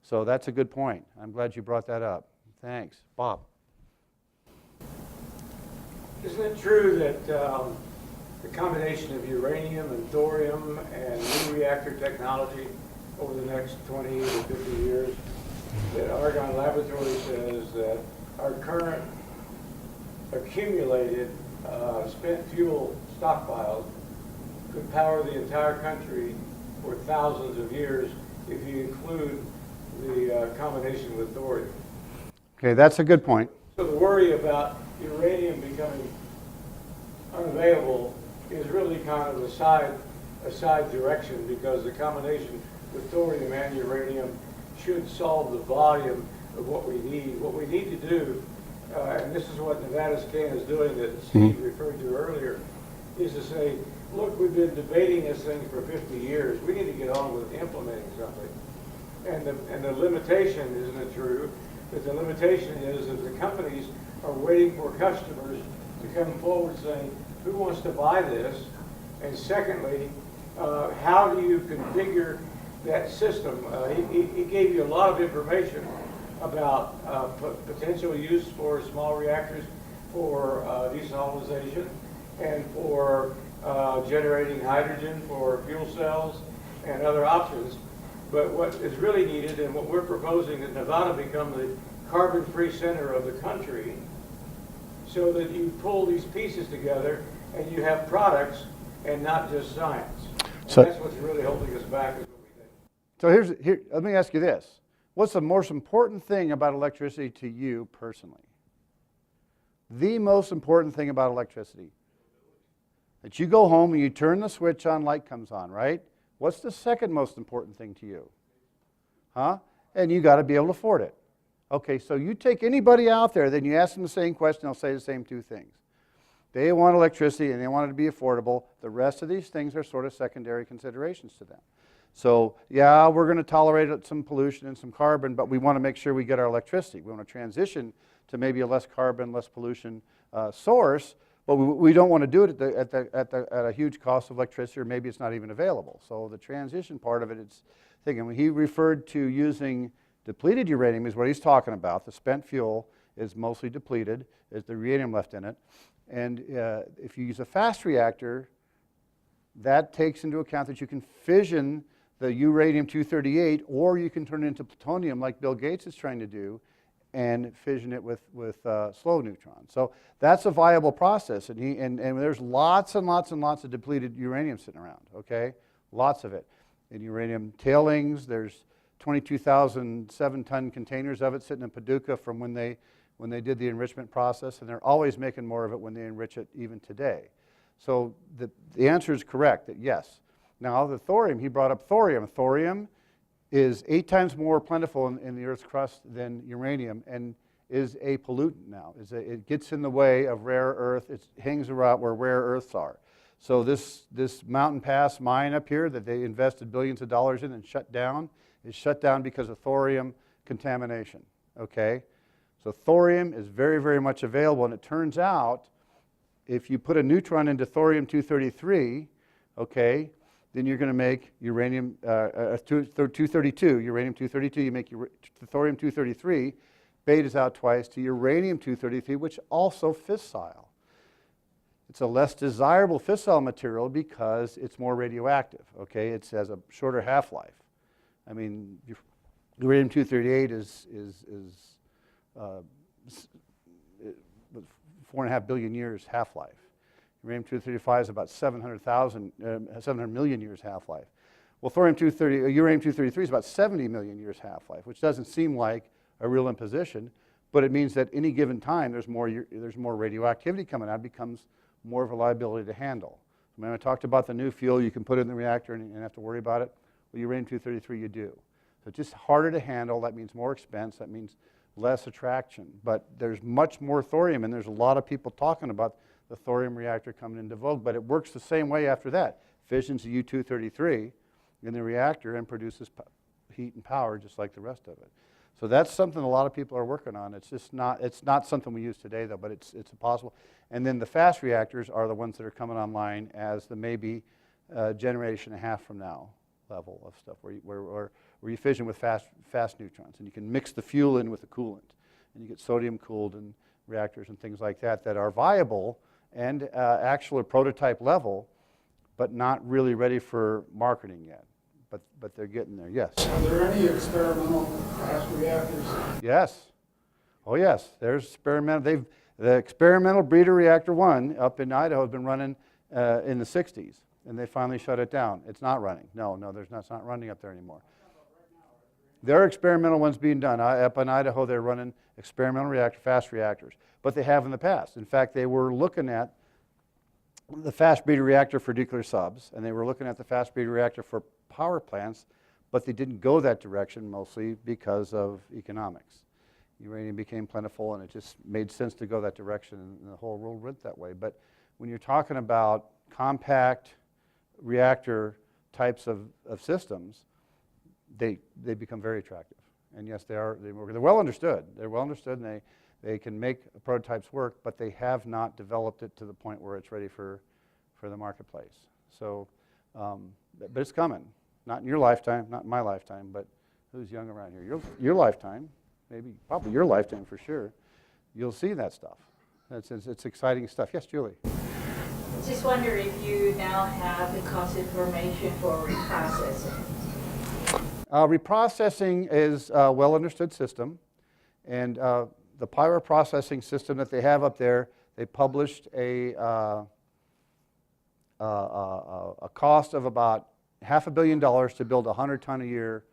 So that's a good point. I'm glad you brought that up. Thanks. Bob. Isn't it true that the combination of uranium and thorium and new reactor technology over the next 20 to 50 years, that Argonne Laboratory says that our current accumulated spent fuel stockpiles could power the entire country for thousands of years if you include the combination with thorium? Okay, that's a good point. So the worry about uranium becoming unavailable is really kind of a side direction, because the combination with thorium and uranium should solve the volume of what we need. What we need to do, and this is what Nevada's CAN is doing that Steve referred to earlier, is to say, look, we've been debating this thing for 50 years. We need to get on with implementing something. And the limitation, isn't it true, that the limitation is that the companies are waiting for customers to come forward saying, who wants to buy this? And secondly, how do you configure that system? He gave you a lot of information about potential use for small reactors for desalination and for generating hydrogen for fuel cells and other options. But what is really needed, and what we're proposing, that Nevada become the carbon-free center of the country, so that you pull these pieces together and you have products and not just science. So that's what's really holding us back. Is what we think. So let me ask you this. What's the most important thing about electricity to you personally? The most important thing about electricity? That you go home and you turn the switch on, light comes on, right? What's the second most important thing to you? Huh? And you got to be able to afford it. Okay, so you take anybody out there, then you ask them the same question, they'll say the same two things. They want electricity and they want it to be affordable. The rest of these things are sort of secondary considerations to them. So yeah, we're going to tolerate some pollution and some carbon, but we want to make sure we get our electricity. We want to transition to maybe a less carbon, less pollution source, but we don't want to do it at a huge cost of electricity, or maybe it's not even available. So the transition part of it, it's thinking. When he referred to using depleted uranium is what he's talking about. The spent fuel is mostly depleted. There's the uranium left in it. And if you use a fast reactor, that takes into account that you can fission the uranium-238, or you can turn it into plutonium like Bill Gates is trying to do, and fission it with slow neutrons. So that's a viable process, and there's lots and lots and lots of depleted uranium sitting around, okay? Lots of it. In uranium tailings, there's 22,000 7-ton containers of it sitting in Paducah from when they when they did the enrichment process, and they're always making more of it when they enrich it even today. So the answer is correct, that yes. Now the thorium, he brought up thorium. Thorium is 8 times more plentiful in the Earth's crust than uranium, and is a pollutant now. It gets in the way of rare earth. It hangs around where rare earths are. So this Mountain Pass mine up here that they invested billions of dollars in and shut down is shut down because of thorium contamination, okay? So thorium is very, very much available, and it turns out if you put a neutron into thorium-233, okay, then you're going to make uranium 232, uranium-232. You make thorium-233, betas out twice to uranium-233, which also fissile. It's a less desirable fissile material because it's more radioactive, okay? It has a shorter half-life. I mean, uranium-238 is 4.5 billion years half-life. Uranium-235 is about 700 million years half-life. Well, uranium-233 is about 70 million years half-life, which doesn't seem like a real imposition, but it means that any given time there's more radioactivity coming out. It becomes more of a liability to handle. When I talked about the new fuel, you can put it in the reactor and you don't have to worry about it. Well, uranium-233 you do. So it's just harder to handle. That means more expense. That means less attraction. But there's much more thorium, and there's a lot of people talking about the thorium reactor coming into vogue, but it works the same way after that. Fissions the U-233 in the reactor and produces heat and power just like the rest of it. So that's something a lot of people are working on. It's just not, it's not something we use today though, but it's possible. And then the fast reactors are the ones that are coming online as the maybe generation and a half from now level of stuff where you fission with fast neutrons, and you can mix the fuel in with the coolant, and you get sodium cooled and reactors and things like that that are viable and actually prototype level, but not really ready for marketing yet. But they're getting there, yes. Are there any experimental fast reactors? Yes. Oh yes, there's experimental. The experimental breeder reactor 1 up in Idaho has been running in the 60s, and they finally shut it down. It's not running. No, it's not running up there anymore. There are experimental ones being done. Up in Idaho, they're running experimental reactor, fast reactors, but they have in the past. In fact, they were looking at the fast breeder reactor for nuclear subs, and they were looking at the fast breeder reactor for power plants, but they didn't go that direction mostly because of economics. Uranium became plentiful, and it just made sense to go that direction, and the whole world went that way. But when you're talking about compact reactor types of systems, they become very attractive. And yes, they're well understood. They're well understood, and they can make prototypes work, but they have not developed it to the point where it's ready for the marketplace. So, but it's coming. Not in your lifetime, not in my lifetime, but who's young around here? Your lifetime, maybe, probably your lifetime for sure. You'll see that stuff. It's exciting stuff. Yes, Julie? Just wonder if you now have the cost information for reprocessing. Reprocessing is a well understood system, and the pyroprocessing system that they have up there, they published a cost of about $500 million to build a 100-ton-a-year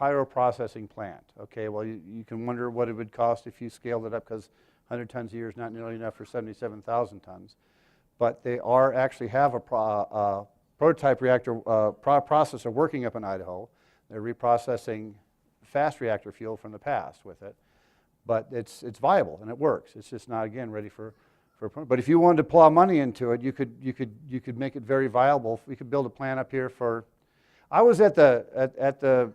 pyroprocessing plant. Okay, well, you can wonder what it would cost if you scaled it up, because 100 tons a year is not nearly enough for 77,000 tons. But they actually have a prototype reactor processor working up in Idaho. They're reprocessing fast reactor fuel from the past with it. But it's viable, and it works. It's just not, again, ready for but if you wanted to plow money into it, you could make it very viable. We could build a plant up here for. I was at the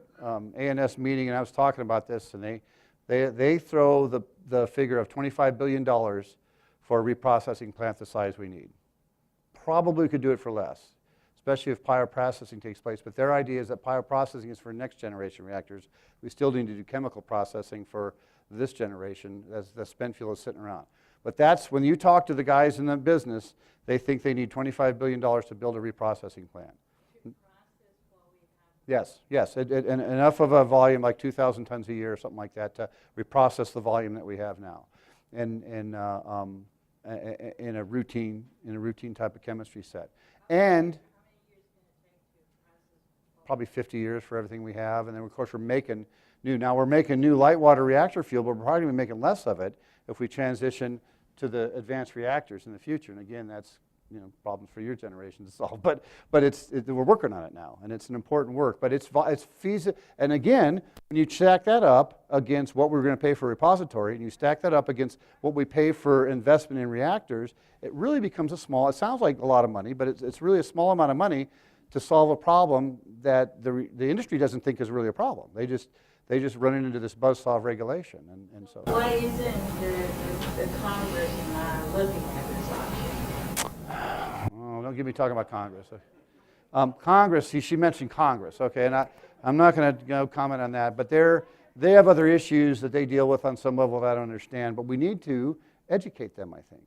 ANS meeting, and I was talking about this, and they throw the figure of $25 billion for a reprocessing plant the size we need. Probably could do it for less, especially if pyroprocessing takes place. But their idea is that pyroprocessing is for next generation reactors. We still need to do chemical processing for this generation as the spent fuel is sitting around. But that's when you talk to the guys in the business, they think they need $25 billion to build a reprocessing plant. Yes, and enough of a volume, like 2,000 tons a year or something like that, to reprocess the volume that we have now, and in a routine type of chemistry set. And probably 50 years for everything we have, and then of course we're making new. Now we're making new light water reactor fuel, but we're probably going to be making less of it, if we transition to the advanced reactors in the future. And again, that's problems for your generation to solve. But we're working on it now, and it's an important work. But it's feasible. And again, when you stack that up against what we're going to pay for a repository, and you stack that up against what we pay for investment in reactors, it really becomes it sounds like a lot of money, but it's really a small amount of money to solve a problem that the industry doesn't think is really a problem. They just run into this buzzsaw of regulation, and so. Why isn't the Congress looking at this option? Oh, don't get me talking about Congress. Congress, she mentioned Congress, okay, and I'm not going to comment on that, but they have other issues that they deal with on some level that I don't understand, but we need to educate them, I think.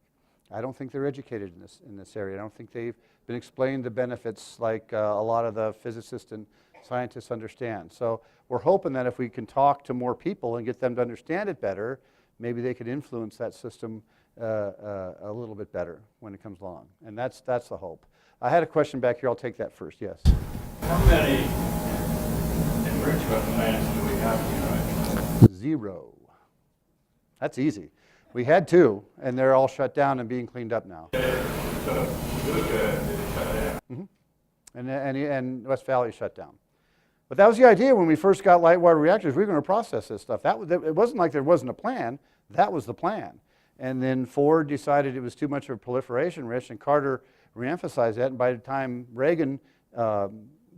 I don't think they're educated in this area. I don't think they've been explained the benefits like a lot of the physicists and scientists understand. So we're hoping that if we can talk to more people and get them to understand it better, maybe they could influence that system a little bit better when it comes along. And that's the hope. I had a question back here. I'll take that first. Yes? How many enrichment plants do we have in the United States? 0. That's easy. We had 2, and they're all shut down and being cleaned up now. And West Valley shut down. But that was the idea when we first got light water reactors. We were going to process this stuff. It wasn't like there wasn't a plan. That was the plan. And then Ford decided it was too much of a proliferation risk, and Carter reemphasized that. And by the time Reagan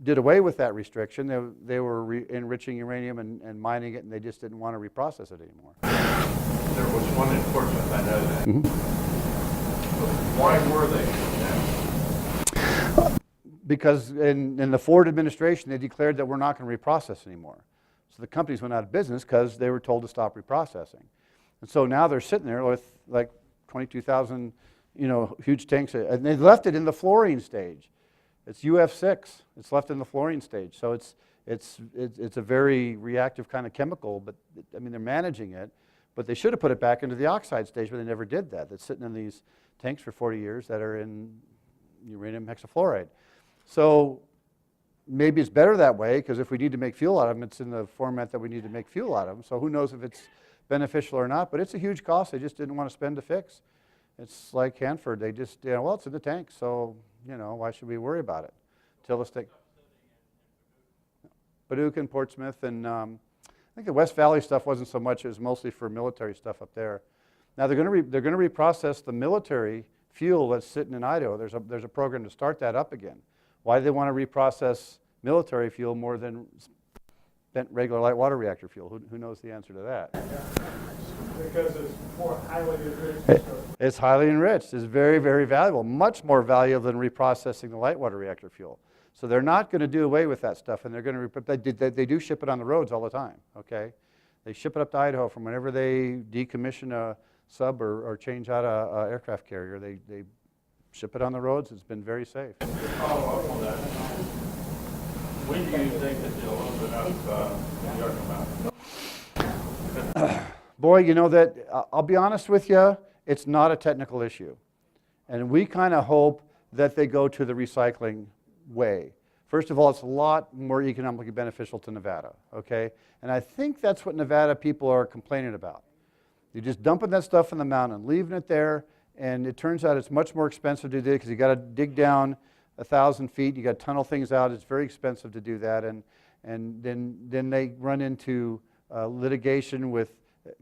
did away with that restriction, they were enriching uranium and mining it, and they just didn't want to reprocess it anymore. There was one in Portsmouth, I know that. Why were they shut down? Because in the Ford administration, they declared that we're not going to reprocess anymore. So the companies went out of business because they were told to stop reprocessing. And so now they're sitting there with like 22,000, huge tanks, and they left it in the fluorine stage. It's UF6. It's left in the fluorine stage. So it's a very reactive kind of chemical, but they're managing it. But they should have put it back into the oxide stage, but they never did that. It's sitting in these tanks for 40 years that are in uranium hexafluoride. So maybe it's better that way, because if we need to make fuel out of them, it's in the format that we need to make fuel out of them. So who knows if it's beneficial or not, but it's a huge cost they just didn't want to spend to fix. It's like Hanford. They just, well, it's in the tank, so, why should we worry about it? Till the stick. Paducah and Portsmouth, and I think the West Valley stuff wasn't so much. It was mostly for military stuff up there. Now they're going to reprocess the military fuel that's sitting in Idaho. There's a program to start that up again. Why do they want to reprocess military fuel more than spent regular light water reactor fuel? Who knows the answer to that? Because it's more highly enriched. It's highly enriched. It's very, very valuable. Much more valuable than reprocessing the light water reactor fuel. So they're not going to do away with that stuff, and they're going to they do ship it on the roads all the time. Okay, they ship it up to Idaho from whenever they decommission a sub or change out a aircraft carrier. They ship it on the roads. It's been very safe. To follow up on that, when do you think that they'll open up New York about? Boy, that I'll be honest with you, it's not a technical issue, and we kind of hope that they go to the recycling way. First of all, it's a lot more economically beneficial to Nevada, okay? And I think that's what Nevada people are complaining about. You're just dumping that stuff in the mountain, leaving it there, and it turns out it's much more expensive to do because you got to dig down 1,000 feet, you got to tunnel things out. It's very expensive to do that, and then they run into litigation with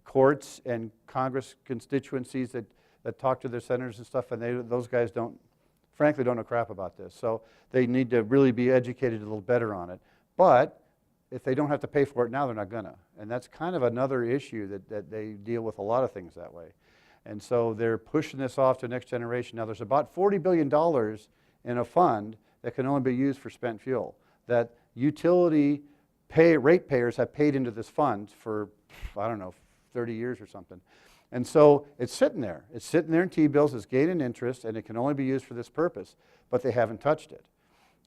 courts and Congress constituencies that talk to their senators and stuff, and those guys frankly don't know crap about this. So they need to really be educated a little better on it. But if they don't have to pay for it now, they're not gonna. And that's kind of another issue that they deal with a lot of things that way. And so they're pushing this off to the next generation. Now there's about $40 billion in a fund that can only be used for spent fuel, that utility ratepayers have paid into this fund for, 30 years or something. And so it's sitting there. It's sitting there in T-bills. It's gaining interest, and it can only be used for this purpose. But they haven't touched it.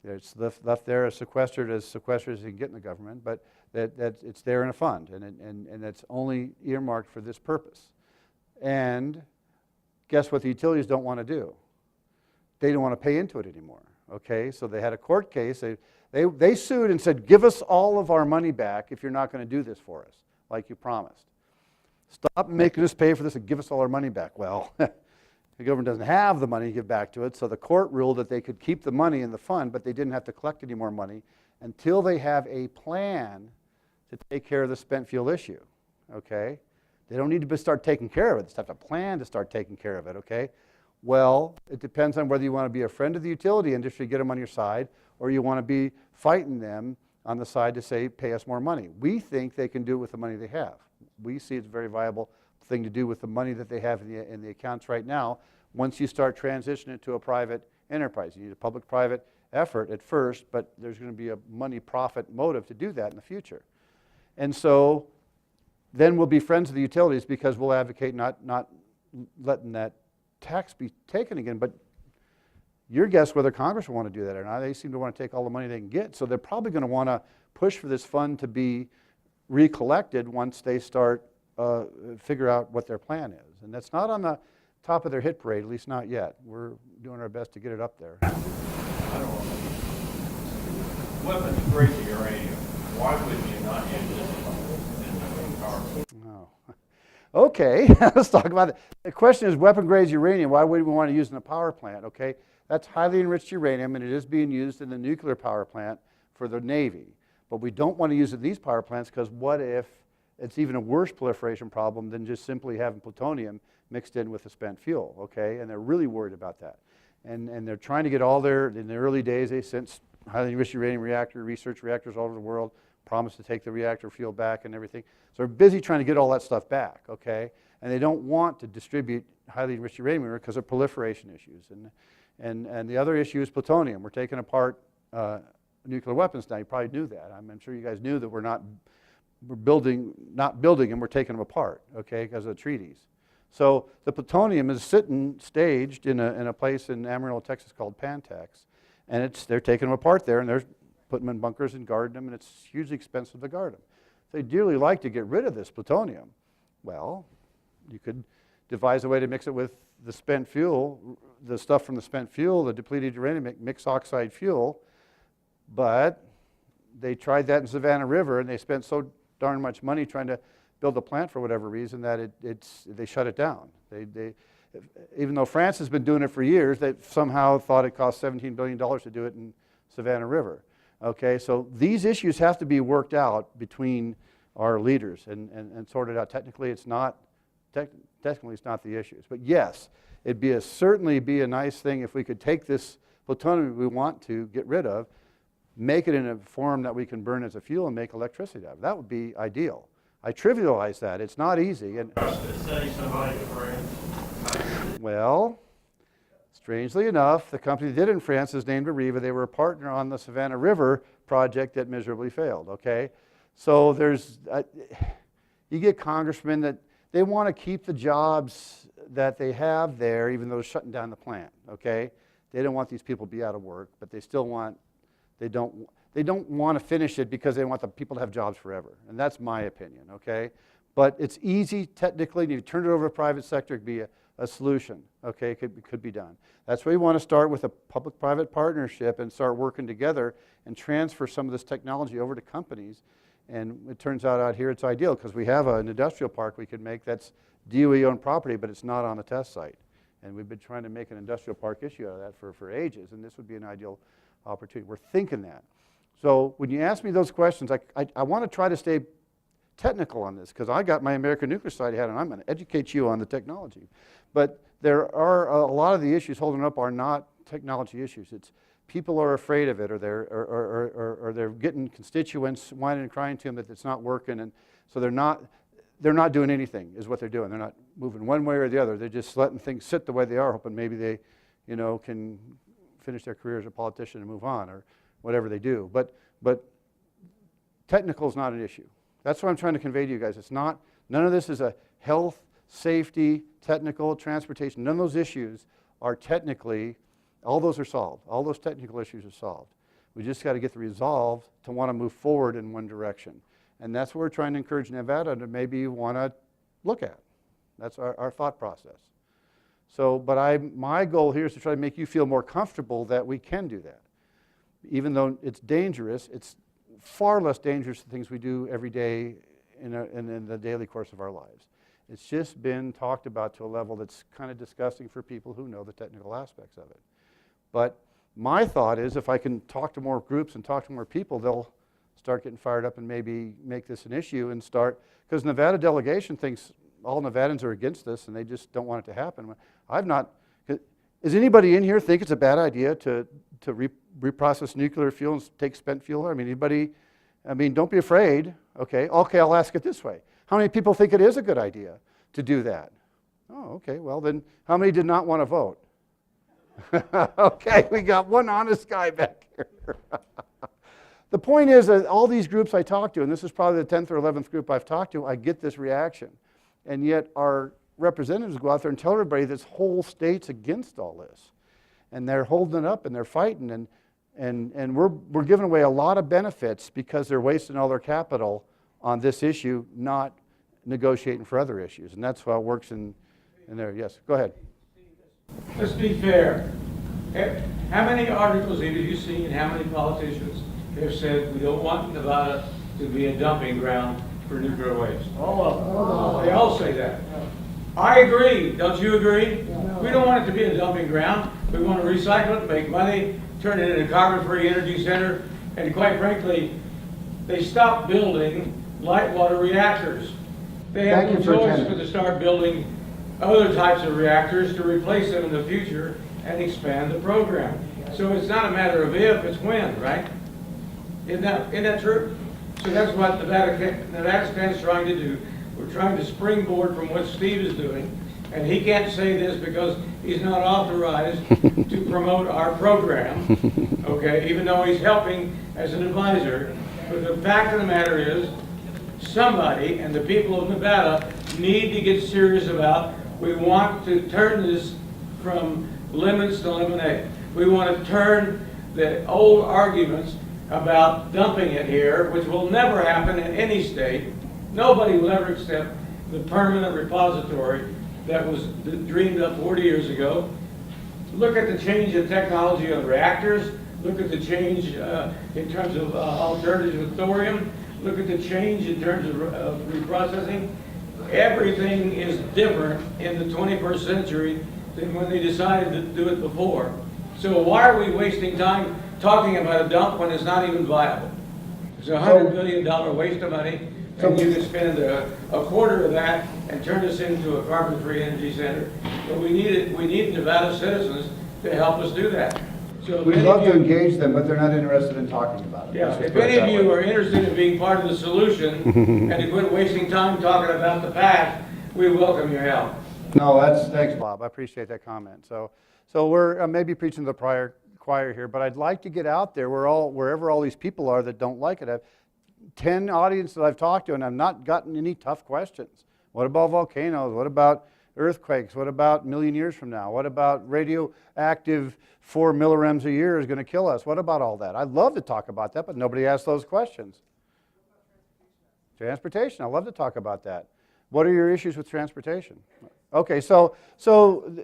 It's left there as sequestered as you can get in the government, but that it's there in a fund, and it's only earmarked for this purpose. And guess what the utilities don't want to do? They don't want to pay into it anymore. Okay, so they had a court case. They sued and said, give us all of our money back if you're not going to do this for us, like you promised. stop making us pay for this and give us all our money back. Well, the government doesn't have the money to give back to it, so the court ruled that they could keep the money in the fund, but they didn't have to collect any more money until they have a plan to take care of the spent fuel issue, okay? They don't need to start taking care of it. They just have a plan to start taking care of it, okay? Well, it depends on whether you want to be a friend of the utility industry, get them on your side, or you want to be fighting them on the side to say, pay us more money. We think they can do it with the money they have. We see it's a very viable thing to do with the money that they have in the accounts right now. Once you start transitioning it to a private enterprise, you need a public-private effort at first, but there's going to be a money profit motive to do that in the future. And so then we'll be friends of the utilities because we'll advocate not letting that tax be taken again. But your guess whether Congress will want to do that or not. They seem to want to take all the money they can get. So they're probably going to want to push for this fund to be recollected once they start figure out what their plan is. And that's not on the top of their hit parade, at least not yet. We're doing our best to get it up there. I don't know. Weapons grade uranium. Why wouldn't you not use this in the power? Oh. Okay, let's talk about it. The question is weapon grade uranium. Why would we want to use it in a power plant? Okay, that's highly enriched uranium, and it is being used in the nuclear power plant for the Navy. But we don't want to use it in these power plants because what if it's even a worse proliferation problem than just simply having plutonium mixed in with the spent fuel, okay? And they're really worried about that. And they're trying to get all their, in the early days, they sent highly enriched uranium research reactors all over the world, promised to take the reactor fuel back and everything. So they're busy trying to get all that stuff back, okay? And they don't want to distribute highly enriched uranium because of proliferation issues. And the other issue is plutonium. We're taking apart nuclear weapons now. You probably knew that. I'm sure you guys knew that we're not building them, we're taking them apart, okay, because of the treaties. So the plutonium is sitting staged in a place in Amarillo, Texas called Pantex, and they're taking them apart there, and they're putting them in bunkers and guarding them, and it's hugely expensive to guard them. They dearly like to get rid of this plutonium. Well, you could devise a way to mix it with the spent fuel, the stuff from the spent fuel, the depleted uranium, mix oxide fuel, but they tried that in Savannah River, and they spent so darn much money trying to build a plant for whatever reason that they shut it down. Even though France has been doing it for years, they somehow thought it cost $17 billion to do it in Savannah River. Okay, so these issues have to be worked out between our leaders and sorted out. Technically, it's not the issues. But yes, it'd certainly be a nice thing if we could take this plutonium we want to get rid of, make it in a form that we can burn as a fuel and make electricity out of. That would be ideal. I trivialize that. It's not easy. And well, strangely enough, the company that did it in France is named Areva. They were a partner on the Savannah River project that miserably failed, okay? So you get congressmen that they want to keep the jobs that they have there even though they're shutting down the plant, okay? They don't want these people to be out of work, but they don't want to finish it because they want the people to have jobs forever. And that's my opinion, okay? But it's easy technically, and if you turn it over to the private sector, it could be a solution, okay? It could be done. That's why we want to start with a public-private partnership and start working together and transfer some of this technology over to companies. And it turns out here it's ideal because we have an industrial park we could make that's DOE-owned property, but it's not on the test site. And we've been trying to make an industrial park issue out of that for ages, and this would be an ideal opportunity. We're thinking that. So when you ask me those questions, I want to try to stay technical on this because I got my American Nuclear Society hat and I'm going to educate you on the technology. But there are a lot of the issues holding up are not technology issues. It's people are afraid of it or they're getting constituents whining and crying to them that it's not working, and so they're not doing anything is what they're doing. They're not moving one way or the other. They're just letting things sit the way they are, hoping maybe they can finish their career as a politician and move on or whatever they do. But technical is not an issue. That's what I'm trying to convey to you guys. None of this is a health, safety, technical, transportation. None of those issues are technically, all those are solved. All those technical issues are solved. We just got to get the resolve to want to move forward in one direction. And that's what we're trying to encourage Nevada to maybe want to look at. That's our thought process. So, but my goal here is to try to make you feel more comfortable that we can do that. Even though it's dangerous, it's far less dangerous than things we do every day in the daily course of our lives. It's just been talked about to a level that's kind of disgusting for people who know the technical aspects of it. But my thought is if I can talk to more groups and talk to more people, they'll start getting fired up and maybe make this an issue and start, because Nevada delegation thinks all Nevadans are against this and they just don't want it to happen. I've not, does anybody in here think it's a bad idea to reprocess nuclear fuel and take spent fuel? I mean, anybody, don't be afraid. Okay, I'll ask it this way. How many people think it is a good idea to do that? Oh, okay, well then, how many did not want to vote? Okay, we got one honest guy back here. The point is that all these groups I talk to, and this is probably the 10th or 11th group I've talked to, I get this reaction. And yet our representatives go out there and tell everybody this whole state's against all this. And they're holding it up and they're fighting, and we're giving away a lot of benefits because they're wasting all their capital on this issue, not negotiating for other issues. And that's how it works in there. Yes, go ahead. Let's be fair. How many articles have you seen, how many politicians have said we don't want Nevada to be a dumping ground for nuclear waste? All of them. They all say that. I agree. Don't you agree? We don't want it to be a dumping ground. We want to recycle it, make money, turn it into a carbon-free energy center, and quite frankly, they stopped building light water reactors. They have no choice but to start building other types of reactors to replace them in the future and expand the program. So it's not a matter of if, it's when, right? Isn't that true? So that's what Nevada Stand's trying to do. We're trying to springboard from what Steve is doing, and he can't say this because he's not authorized to promote our program, okay, even though he's helping as an advisor. But the fact of the matter is, somebody, and the people of Nevada, need to get serious about, we want to turn this from lemons to lemonade. We want to turn the old arguments about dumping it here, which will never happen in any state. Nobody will ever accept the permanent repository that was dreamed up 40 years ago. Look at the change in technology on reactors. Look at the change in terms of alternatives with thorium. Look at the change in terms of reprocessing. Everything is different in the 21st century than when they decided to do it before. So why are we wasting time talking about a dump when it's not even viable? It's a $100 billion waste of money, and you can spend a quarter of that and turn this into a carbon-free energy center. But we need Nevada citizens to help us do that. So we'd love to engage them, but they're not interested in talking about it. Yeah, if any of you are interested in being part of the solution and to quit wasting time talking about the past, we welcome your help. No, thanks, Bob. I appreciate that comment. So we're maybe preaching to the choir here, but I'd like to get out there wherever all these people are that don't like it. I have 10 audiences that I've talked to, and I've not gotten any tough questions. What about volcanoes? What about earthquakes? What about a million years from now? What about radioactive 4 millirems a year is going to kill us? What about all that? I'd love to talk about that, but nobody asks those questions. Transportation, I'd love to talk about that. What are your issues with transportation? Okay, so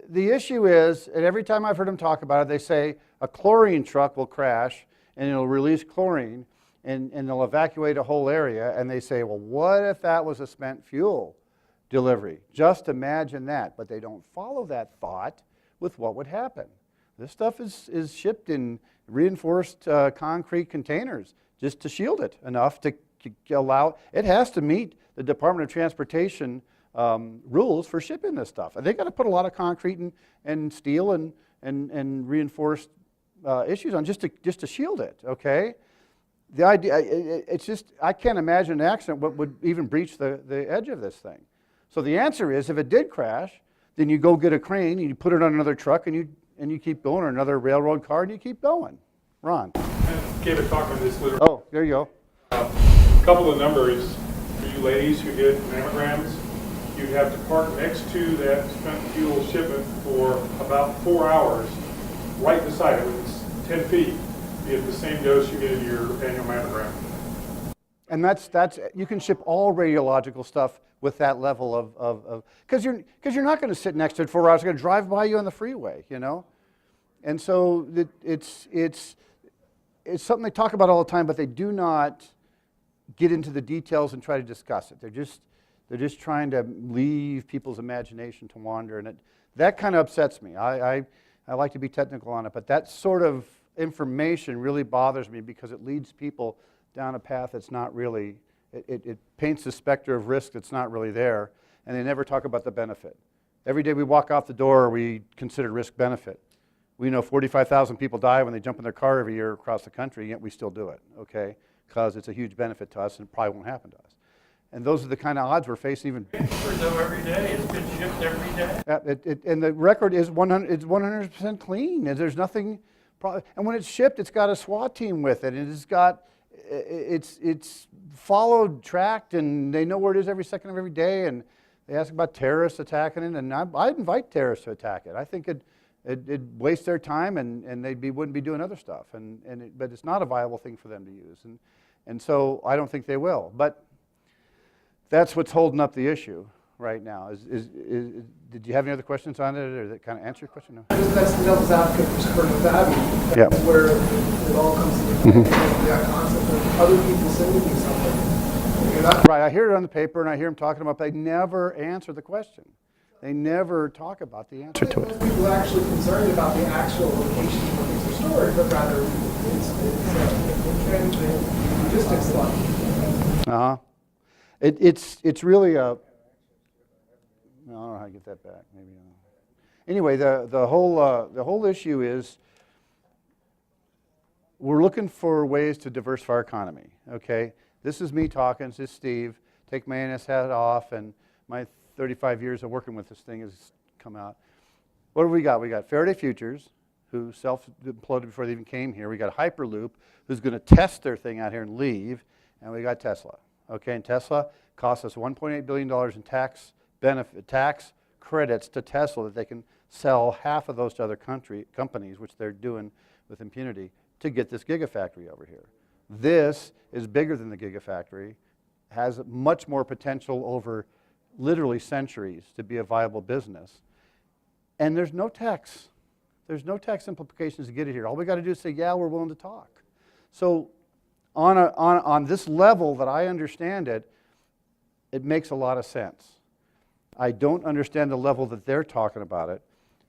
the issue is, and every time I've heard them talk about it, they say a chlorine truck will crash and it'll release chlorine and they'll evacuate a whole area, and they say, well, what if that was a spent fuel delivery? Just imagine that. But they don't follow that thought with what would happen. This stuff is shipped in reinforced concrete containers just to shield it enough to allow, it has to meet the Department of Transportation rules for shipping this stuff. And they got to put a lot of concrete and steel and reinforced issues on just to shield it, okay? The idea, it's just, I can't imagine an accident what would even breach the edge of this thing. So the answer is, if it did crash, then you go get a crane and you put it on another truck and you keep going, or another railroad car, and you keep going. Ron. I gave a talk on this literally. Oh, there you go. A couple of numbers for you ladies who get mammograms. You'd have to park next to that spent fuel shipment for about 4 hours, right beside it, with 10 feet. You get the same dose you get in your annual mammogram. And that's you can ship all radiological stuff with that level of because you're not going to sit next to it 4 hours. It's going to drive by you on the freeway, you know. And so it's something they talk about all the time, but they do not get into the details and try to discuss it. They're just trying to leave people's imagination to wander, and that kind of upsets me. I like to be technical on it, but that sort of information really bothers me because it leads people down a path that's not really, it paints a specter of risk that's not really there, and they never talk about the benefit. Every day we walk out the door, we consider risk-benefit. We know 45,000 people die when they jump in their car every year across the country, yet we still do it, okay? Because it's a huge benefit to us, and it probably won't happen to us. And those are the kind of odds we're facing even. Though every day, it's been shipped every day. And the record is 100% clean. And there's nothing, and when it's shipped, it's got a SWAT team with it, and it's followed, tracked, and they know where it is every second of every day. And they ask about terrorists attacking it, and I'd invite terrorists to attack it. I think it'd waste their time, and they wouldn't be doing other stuff. But it's not a viable thing for them to use, and so I don't think they will. But that's what's holding up the issue right now. Did you have any other questions on it, or did that kind of answer your question? No? That's the devil's advocate for that. Yeah. That's where it all comes into that concept of other people sending you something. You're not Right, I hear it on the paper, and I hear them talking about, but they never answer the question. They never talk about the answer to it. people are actually concerned about the actual location where things are stored, but rather it's logistics stuff. Uh-huh. It's really a, I don't know how to get that back. Maybe. Anyway, the whole issue is we're looking for ways to diversify our economy. Okay, this is me talking. This is Steve. Take my NS hat off, and my 35 years of working with this thing has come out. What do we got? We got Faraday Futures, who self-imploded before they even came here. We got Hyperloop, who's going to test their thing out here and leave, and we got Tesla. Okay, and Tesla cost us $1.8 billion in tax credits to Tesla that they can sell half of those to other companies, which they're doing with impunity, to get this gigafactory over here. This is bigger than the gigafactory, has much more potential over literally centuries to be a viable business. And there's no tax. There's no tax implications to get it here. All we got to do is say, yeah, we're willing to talk. So on this level that I understand it, it makes a lot of sense. I don't understand the level that they're talking about it,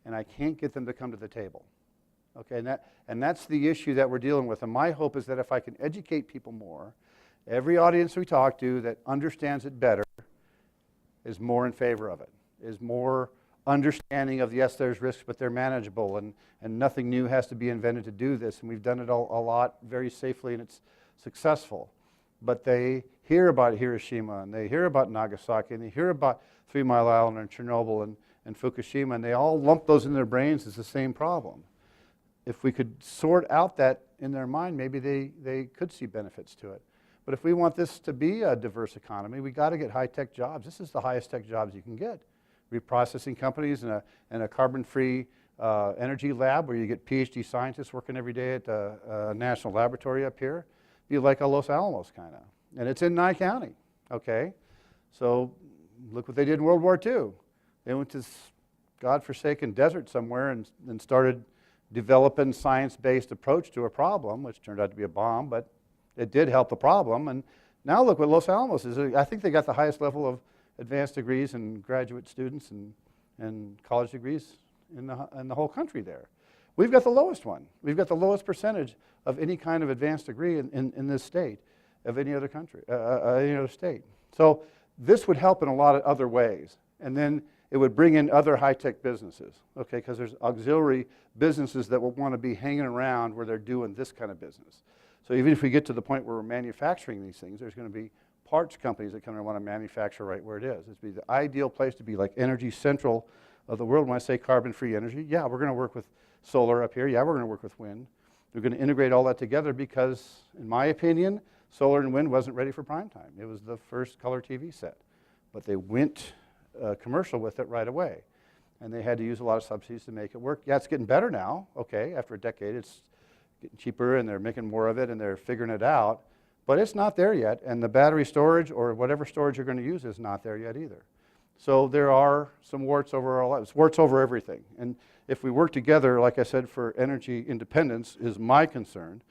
and I can't get them to come to the table. Okay, and that's the issue that we're dealing with. And my hope is that if I can educate people more, every audience we talk to that understands it better is more in favor of it, is more understanding of, yes, there's risks, but they're manageable, and nothing new has to be invented to do this. And we've done it a lot very safely, and it's successful. But they hear about Hiroshima, and they hear about Nagasaki, and they hear about 3 Mile Island and Chernobyl and Fukushima, and they all lump those in their brains as the same problem. If we could sort out that in their mind, maybe they could see benefits to it. But if we want this to be a diverse economy, we got to get high-tech jobs. This is the highest tech jobs you can get. Reprocessing companies and a carbon-free energy lab where you get PhD scientists working every day at the national laboratory up here. Be like a Los Alamos kind of. And it's in Nye County, okay? So look what they did in World War II. They went to this godforsaken desert somewhere and started developing science-based approach to a problem, which turned out to be a bomb, but it did help the problem. And now look what Los Alamos is. I think they got the highest level of advanced degrees and graduate students and college degrees in the whole country there. We've got the lowest one. We've got the lowest percentage of any kind of advanced degree in this state of any other country, any other state. So this would help in a lot of other ways. And then it would bring in other high-tech businesses, okay, because there's auxiliary businesses that will want to be hanging around where they're doing this kind of business. So even if we get to the point where we're manufacturing these things, there's going to be parts companies that kind of want to manufacture right where it is. It'd be the ideal place to be, like energy central of the world. When I say carbon-free energy, yeah, we're going to work with solar up here. Yeah, we're going to work with wind. We're going to integrate all that together because, in my opinion, solar and wind wasn't ready for prime time. It was the first color TV set. But they went commercial with it right away. And they had to use a lot of subsidies to make it work. Yeah, it's getting better now. Okay, after a decade, it's getting cheaper, and they're making more of it, and they're figuring it out. But it's not there yet, and the battery storage or whatever storage you're going to use is not there yet either. So there are some warts over our lives, warts over everything. And if we work together, like I said, for energy independence is my concern,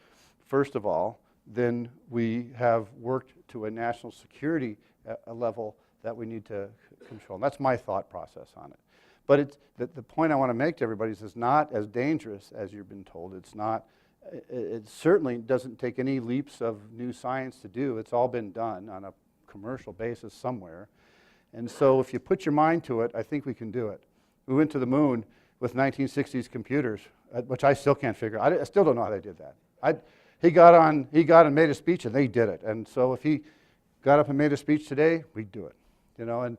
first of all, then we have worked to a national security level that we need to control. And that's my thought process on it. But it's, the point I want to make to everybody is it's not as dangerous as you've been told. It's not, it certainly doesn't take any leaps of new science to do. It's all been done on a commercial basis somewhere. And so if you put your mind to it, I think we can do it. We went to the moon with 1960s computers, which I still can't figure out. I still don't know how they did that. He got and made a speech, and they did it. And so if he got up and made a speech today, we'd do it. You know, and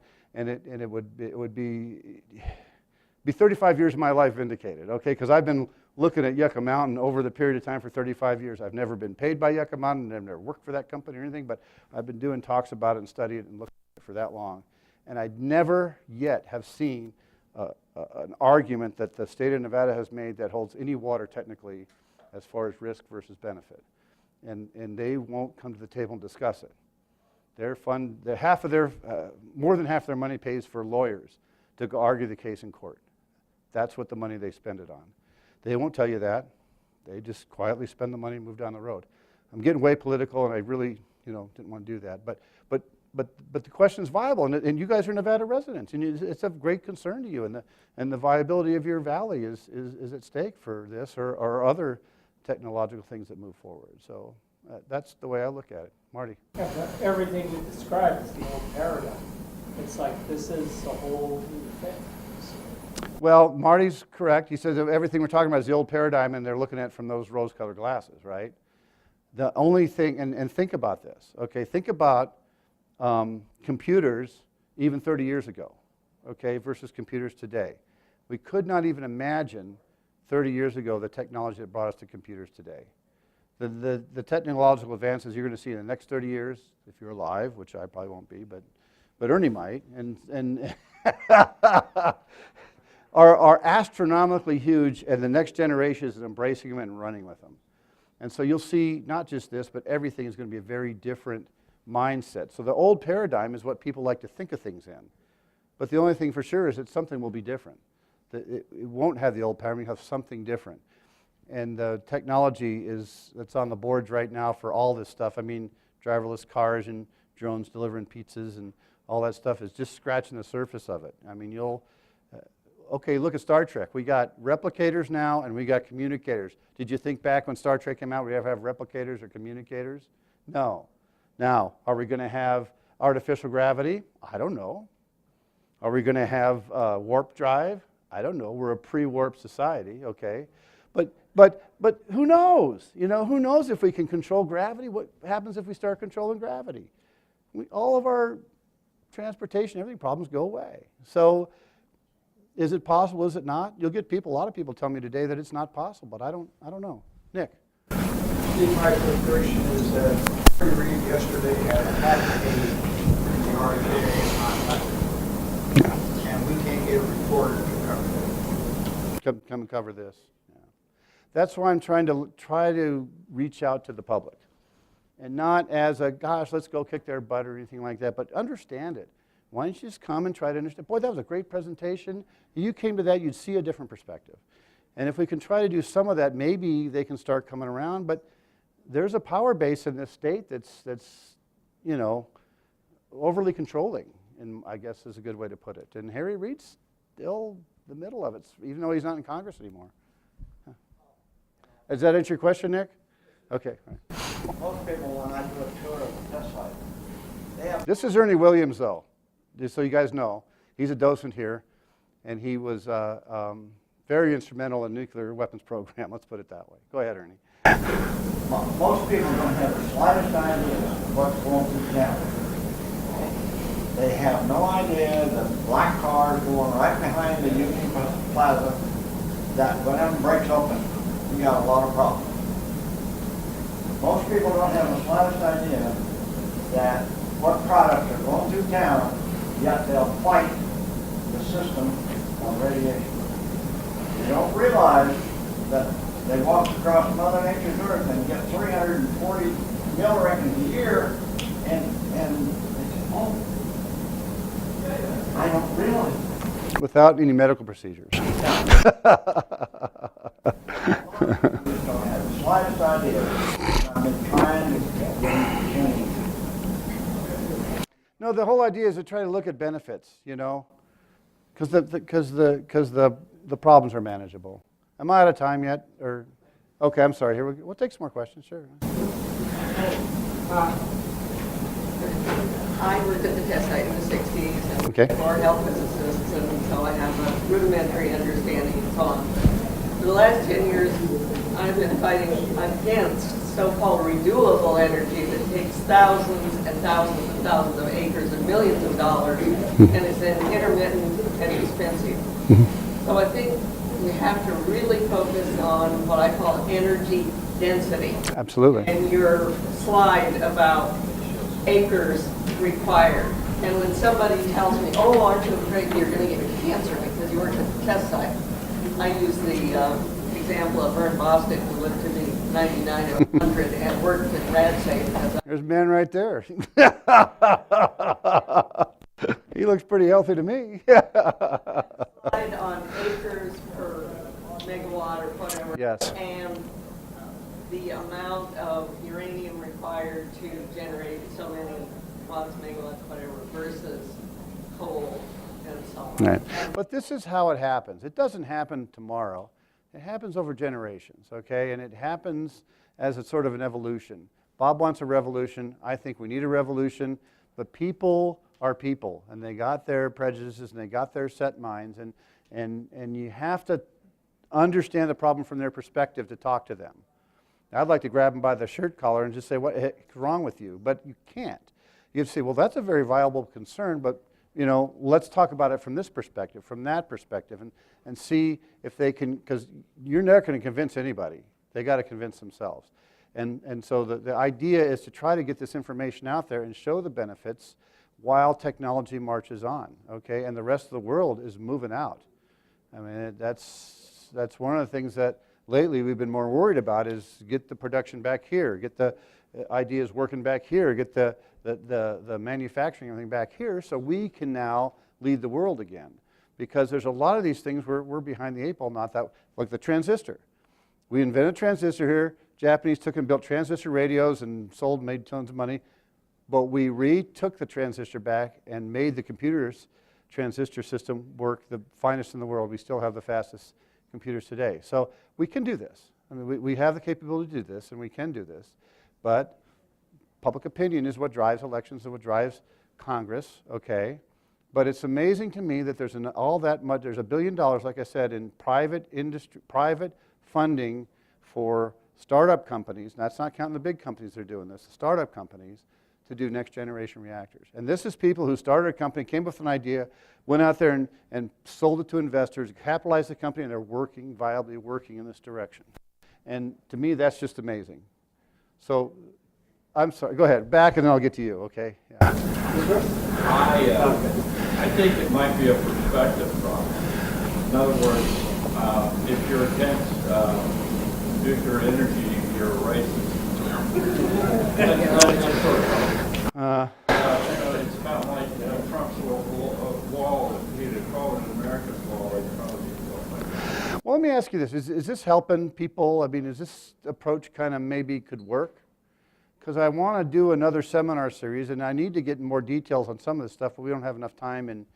it would be 35 years of my life vindicated, okay? Because I've been looking at Yucca Mountain over the period of time for 35 years. I've never been paid by Yucca Mountain. I've never worked for that company or anything, but I've been doing talks about it and studying it and looking at it for that long. And I never yet have seen an argument that the state of Nevada has made that holds any water technically as far as risk versus benefit. And they won't come to the table and discuss it. More than half of their money pays for lawyers to go argue the case in court. That's what the money they spend it on. They won't tell you that. They just quietly spend the money and move down the road. I'm getting way political, and I really, didn't want to do that. But the question is viable, and you guys are Nevada residents, and it's of great concern to you, and the viability of your valley is at stake for this or other technological things that move forward. So that's the way I look at it. Marty. Yeah, but everything you described is the old paradigm. It's like this is a whole new thing. Well, Marty's correct. He says that everything we're talking about is the old paradigm, and they're looking at it from those rose-colored glasses, right? The only thing, and think about this, okay? Think about computers even 30 years ago, okay, versus computers today. We could not even imagine 30 years ago the technology that brought us to computers today. The technological advances you're going to see in the next 30 years, if you're alive, which I probably won't be, but Ernie might, and are astronomically huge, and the next generation is embracing them and running with them. And so you'll see not just this, but everything is going to be a very different mindset. So the old paradigm is what people like to think of things in. But the only thing for sure is that something will be different. It won't have the old paradigm, it'll have something different. And the technology that's on the boards right now for all this stuff. I mean, driverless cars and drones delivering pizzas and all that stuff is just scratching the surface of it. I mean, okay, look at Star Trek. We got replicators now and we got communicators. Did you think back when Star Trek came out we ever have replicators or communicators? No. Now, are we going to have artificial gravity? I don't know. Are we going to have warp drive? I don't know. We're a pre-warp society, okay? But who knows? Who knows if we can control gravity? What happens if we start controlling gravity? All of our transportation, everything problems go away. So is it possible? Is it not? You'll get a lot of people tell me today that it's not possible, but I don't know. Nick. Steve, my frustration is that we read yesterday had the RFA and we can't get a reporter to cover that. Come and cover this. Yeah. That's why I'm trying to reach out to the public. And not as a, gosh, let's go kick their butt or anything like that, but understand it. Why don't you just come and try to understand? Boy, that was a great presentation. If you came to that, you'd see a different perspective. And if we can try to do some of that, maybe they can start coming around. But there's a power base in this state that's overly controlling, and I guess is a good way to put it. And Harry Reid's still the middle of it, even though he's not in Congress anymore. Huh. Does that answer your question, Nick? Okay. All right. Most people, when I do a tour of the test site, This is Ernie Williams, though, just so you guys know. He's a docent here, and he was very instrumental in the nuclear weapons program. Let's put it that way. Go ahead, Ernie. most people don't have the slightest idea of what's going through town. They have no idea that black cars going right behind the Union Plaza, that whenever it breaks open, you got a lot of problems. Most people don't have the slightest idea that what products are going through town, yet they'll fight the system on radiation. They don't realize that they walk across Mother Nature's earth and get 340 millireckons a year, and they say, oh, I don't realize. Without any medical procedures. You just don't have the slightest idea. I've been trying to get them changed. No, No, the whole idea is to try to look at benefits, you know, because the problems are manageable. Am I out of time yet? Or, okay, I'm sorry. Here we'll take some more questions. Sure. I worked at the test site in the 60s and Okay. more health physicists, and so I have a rudimentary understanding and so on. For the last 10 years, I've been fighting against so-called renewable energy that takes thousands and thousands and thousands of acres and millions of dollars, and is then intermittent and expensive. So I think we have to really focus on what I call energy density. Absolutely. And your slide about acres required. And when somebody tells me, oh, aren't you afraid you're going to get cancer because you work at the test site? I use the example of Vern Bostic, who lived to be 99 or 100 and worked at RadSafe. There's Ben right there. He looks pretty healthy to me. Slide on acres per megawatt or whatever. Yes. And the amount of uranium required to generate so many watts, megawatts, whatever, versus coal and so on. Right. But this is how it happens. It doesn't happen tomorrow. It happens over generations, okay? And it happens as a sort of an evolution. Bob wants a revolution. I think we need a revolution. But people are people, and they got their prejudices, and they got their set minds, and you have to understand the problem from their perspective to talk to them. I'd like to grab them by the shirt collar and just say, what the heck is wrong with you? But you can't. You have to say, well, that's a very viable concern, but you know, let's talk about it from this perspective, from that perspective, and see if they can, because you're never going to convince anybody. They got to convince themselves. And so the idea is to try to get this information out there and show the benefits while technology marches on, okay? And the rest of the world is moving out. I mean, that's one of the things that lately we've been more worried about is get the production back here, get the ideas working back here, get the manufacturing everything back here so we can now lead the world again. Because there's a lot of these things where we're behind the eight ball, not that, like the transistor. We invented a transistor here. Japanese took and built transistor radios and sold, made tons of money. But we retook the transistor back and made the computer's transistor system work the finest in the world. We still have the fastest computers today. So we can do this. I mean, we have the capability to do this, and we can do this. But public opinion is what drives elections and what drives Congress, okay? But it's amazing to me that there's all that much, there's $1 billion, like I said, in private industry, private funding for startup companies. And that's not counting the big companies that are doing this, the startup companies, to do next generation reactors. And this is people who started a company, came up with an idea, went out there and sold it to investors, capitalized the company, and they're working, viably working in this direction. And to me, that's just amazing. So, I'm sorry, go ahead, back and then I'll get to you, okay? Yeah. I think it might be a perspective problem. In other words, if you're against nuclear energy, you're a racist. That's sort of it's kind of like Trump's wall. If he'd called it America's wall, it'd probably be like. Well, let me ask you this. Is this helping people? I mean, is this approach kind of maybe could work? Because I want to do another seminar series, and I need to get more details on some of this stuff, but we don't have enough time in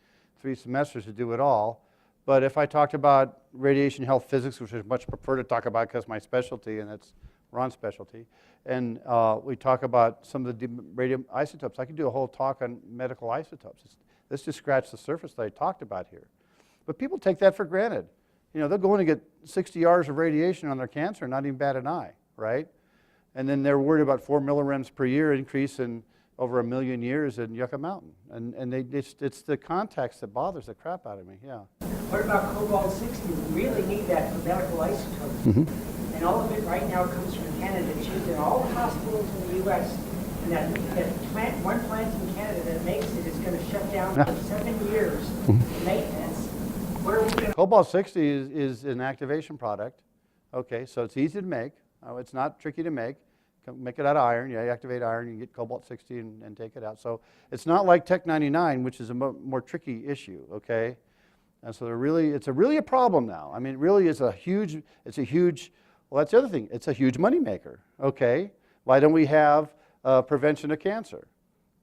3 semesters to do it all. But if I talked about radiation health physics, which I much prefer to talk about because my specialty, and that's Ron's specialty, and we talk about some of the radium isotopes, I could do a whole talk on medical isotopes. Let's just scratch the surface that I talked about here. But people take that for granted. You know, they'll go in and get 60 hours of radiation on their cancer and not even bat an eye, right? And then they're worried about 4 millirems per year increase in over 1 million years in Yucca Mountain. And it's the context that bothers the crap out of me, yeah. What about cobalt-60? We really need that for medical isotopes. And all of it right now comes from Canada. It's used in all the hospitals in the U.S. And that one plant in Canada that makes it is going to shut down for 7 years for maintenance. Where are we going to... Cobalt-60 is an activation product. Okay, so it's easy to make. It's not tricky to make. Make it out of iron. Yeah, you activate iron, you get cobalt-60 and take it out. So it's not like Tech-99, which is a more tricky issue, okay? And so it's really a problem now. I mean, it really is well, that's the other thing. It's a huge moneymaker, okay? Why don't we have prevention of cancer?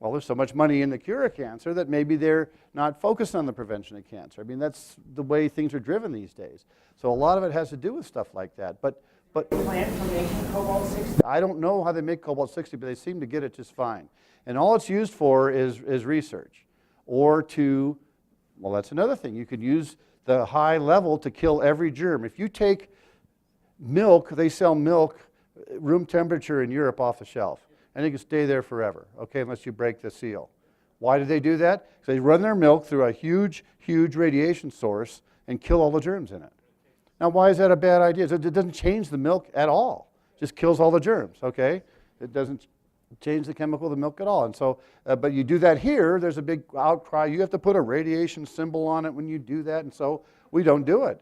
Well, there's so much money in the cure of cancer that maybe they're not focused on the prevention of cancer. I mean, that's the way things are driven these days. So a lot of it has to do with stuff like that. But Plan for making cobalt-60. I don't know how they make cobalt-60, but they seem to get it just fine. And all it's used for is research. Or to, well, that's another thing. You could use the high level to kill every germ. If you take milk, they sell milk room temperature in Europe off the shelf. And it can stay there forever, okay, unless you break the seal. Why do they do that? Because they run their milk through a huge, huge radiation source and kill all the germs in it. Now, why is that a bad idea? It doesn't change the milk at all. It just kills all the germs, okay? It doesn't change the chemical of the milk at all. And so, but you do that here, there's a big outcry. You have to put a radiation symbol on it when you do that, and so we don't do it.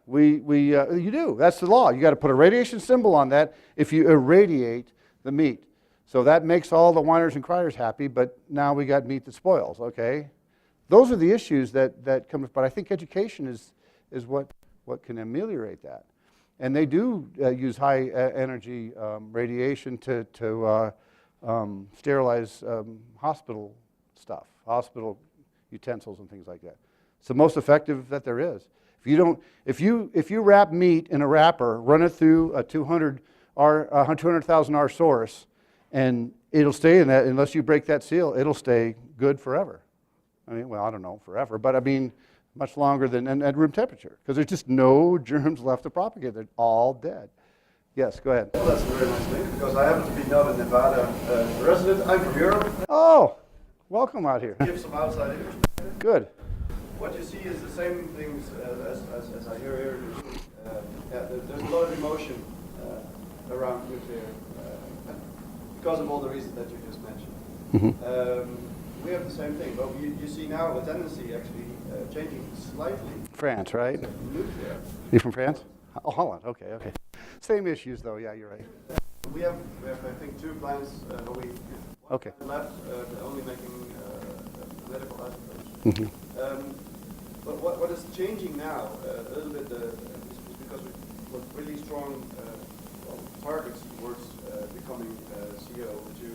You do. That's the law. You got to put a radiation symbol on that if you irradiate the meat. So that makes all the whiners and criers happy, but now we got meat that spoils, okay? Those are the issues that come, but I think education is what can ameliorate that. And they do use high energy radiation to sterilize hospital stuff, hospital utensils and things like that. It's the most effective that there is. If you wrap meat in a wrapper, run it through a 200,000 R source, and it'll stay in that, unless you break that seal, it'll stay good forever. I mean, well, I don't know, forever, but I mean, much longer than at room temperature, because there's just no germs left to propagate. They're all dead. Yes, go ahead. Well, that's a very nice thing, because I happen to be now in Nevada resident. I'm from Europe. Oh, welcome out here. Give some outside English. Good. What you see is the same things as I hear here. There's a lot of emotion around nuclear because of all the reasons that you just mentioned. Mm-hmm. We have the same thing, but you see now a tendency actually changing slightly. France, right? Nuclear. You from France? Oh, Holland. Okay. Same issues, though. Yeah, you're right. We have I think 2 plants. Okay. Left, only making medical isotopes. Mm-hmm. But what is changing now a little bit is because we put really strong targets towards becoming CO2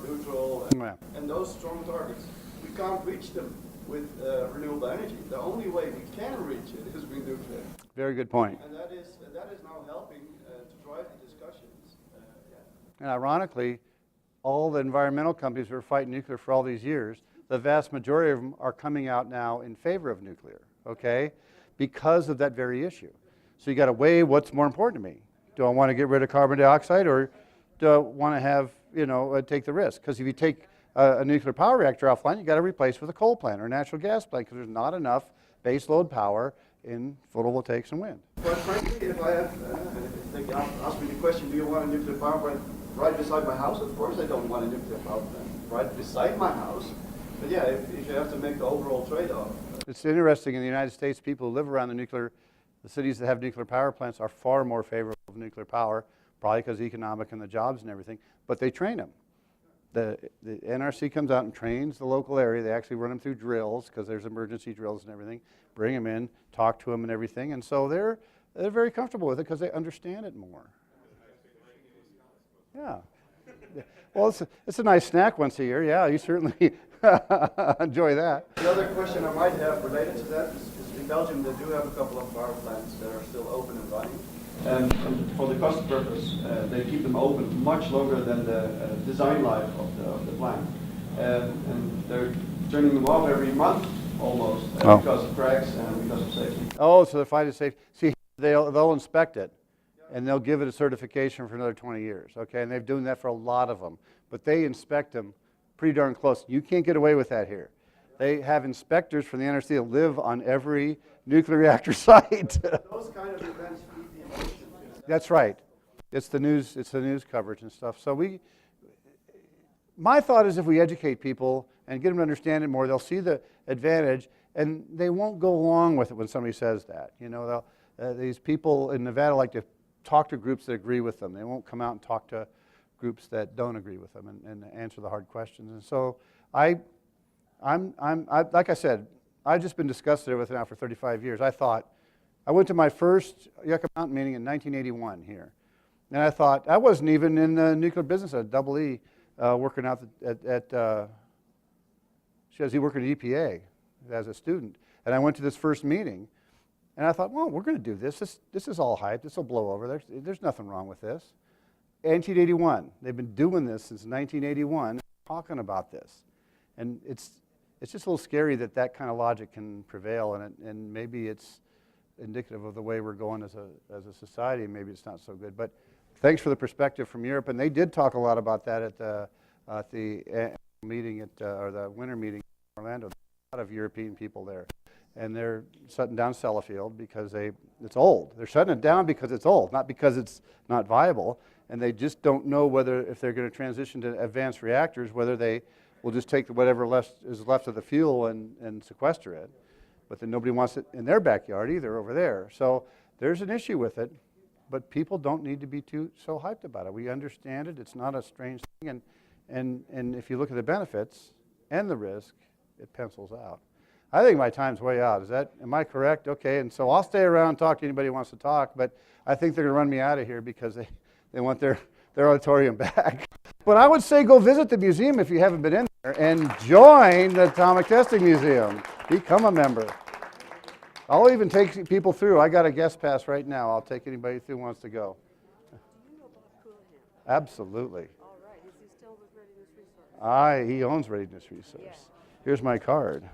neutral, and those strong targets, we can't reach them with renewable energy. The only way we can reach it is with nuclear. Very good point. And that is now helping to drive the discussions. And ironically, all the environmental companies who were fighting nuclear for all these years, the vast majority of them are coming out now in favor of nuclear, okay, because of that very issue. So you got to weigh what's more important to me. Do I want to get rid of carbon dioxide, or do I want to have, take the risk? Because if you take a nuclear power reactor offline, you got to replace with a coal plant or a natural gas plant, because there's not enough base load power in photovoltaics and wind. Quite frankly, if they ask me the question, do you want a nuclear power plant right beside my house? Of course I don't want a nuclear power plant right beside my house. But yeah, if you have to make the overall trade-off. It's interesting, in the United States, people who live around the cities that have nuclear power plants are far more favorable of nuclear power, probably because economic and the jobs and everything, but they train them. The NRC comes out and trains the local area. They actually run them through drills, because there's emergency drills and everything, bring them in, talk to them and everything, and so they're very comfortable with it because they understand it more. Yeah. Well, it's a nice snack once a year. Yeah, you certainly enjoy that. The other question I might have related to that is in Belgium they do have a couple of power plants that are still open and running. And for the cost purpose, they keep them open much longer than the design life of the plant. And they're turning them off every month almost because of cracks and because of safety. Oh, so they're fighting safety. See, they'll inspect it, and they'll give it a certification for another 20 years, okay? And they've done that for a lot of them. But they inspect them pretty darn close. You can't get away with that here. They have inspectors from the NRC that live on every nuclear reactor site. Those kind of events feed the emotion. That's right. It's the news coverage and stuff. So my thought is if we educate people and get them to understand it more, they'll see the advantage, and they won't go along with it when somebody says that. These people in Nevada like to talk to groups that agree with them. They won't come out and talk to groups that don't agree with them and answer the hard questions. And so I'm like I said, I've just been discussing it with it now for 35 years. I went to my first Yucca Mountain meeting in 1981 here. And I thought, I wasn't even in the nuclear business at Double E, working out at She says he worked at EPA as a student. And I went to this first meeting, and I thought, well, we're going to do this. This is all hype. This will blow over. There's nothing wrong with this. 1981. They've been doing this since 1981, talking about this. And it's just a little scary that that kind of logic can prevail, and maybe it's indicative of the way we're going as a society. Maybe it's not so good. But thanks for the perspective from Europe. And they did talk a lot about that at the annual meeting or the winter meeting in Orlando. A lot of European people there. And they're shutting down Sellafield because it's old. They're shutting it down because it's old, not because it's not viable. And they just don't know whether, if they're going to transition to advanced reactors, whether they will just take whatever is left of the fuel and sequester it. But then nobody wants it in their backyard either over there. So there's an issue with it, but people don't need to be so hyped about it. We understand it. It's not a strange thing. And if you look at the benefits and the risk, it pencils out. I think my time's way out. Am I correct? Okay, and so I'll stay around and talk to anybody who wants to talk, but I think they're going to run me out of here because they want their auditorium back. But I would say go visit the museum if you haven't been in there and join the Atomic Testing Museum. Become a member. I'll even take people through. I got a guest pass right now. I'll take anybody through who wants to go. Do you know about Coolham? Absolutely. All right. Is he still with Readiness Resource? He owns Readiness Resource. Yeah. Here's my card.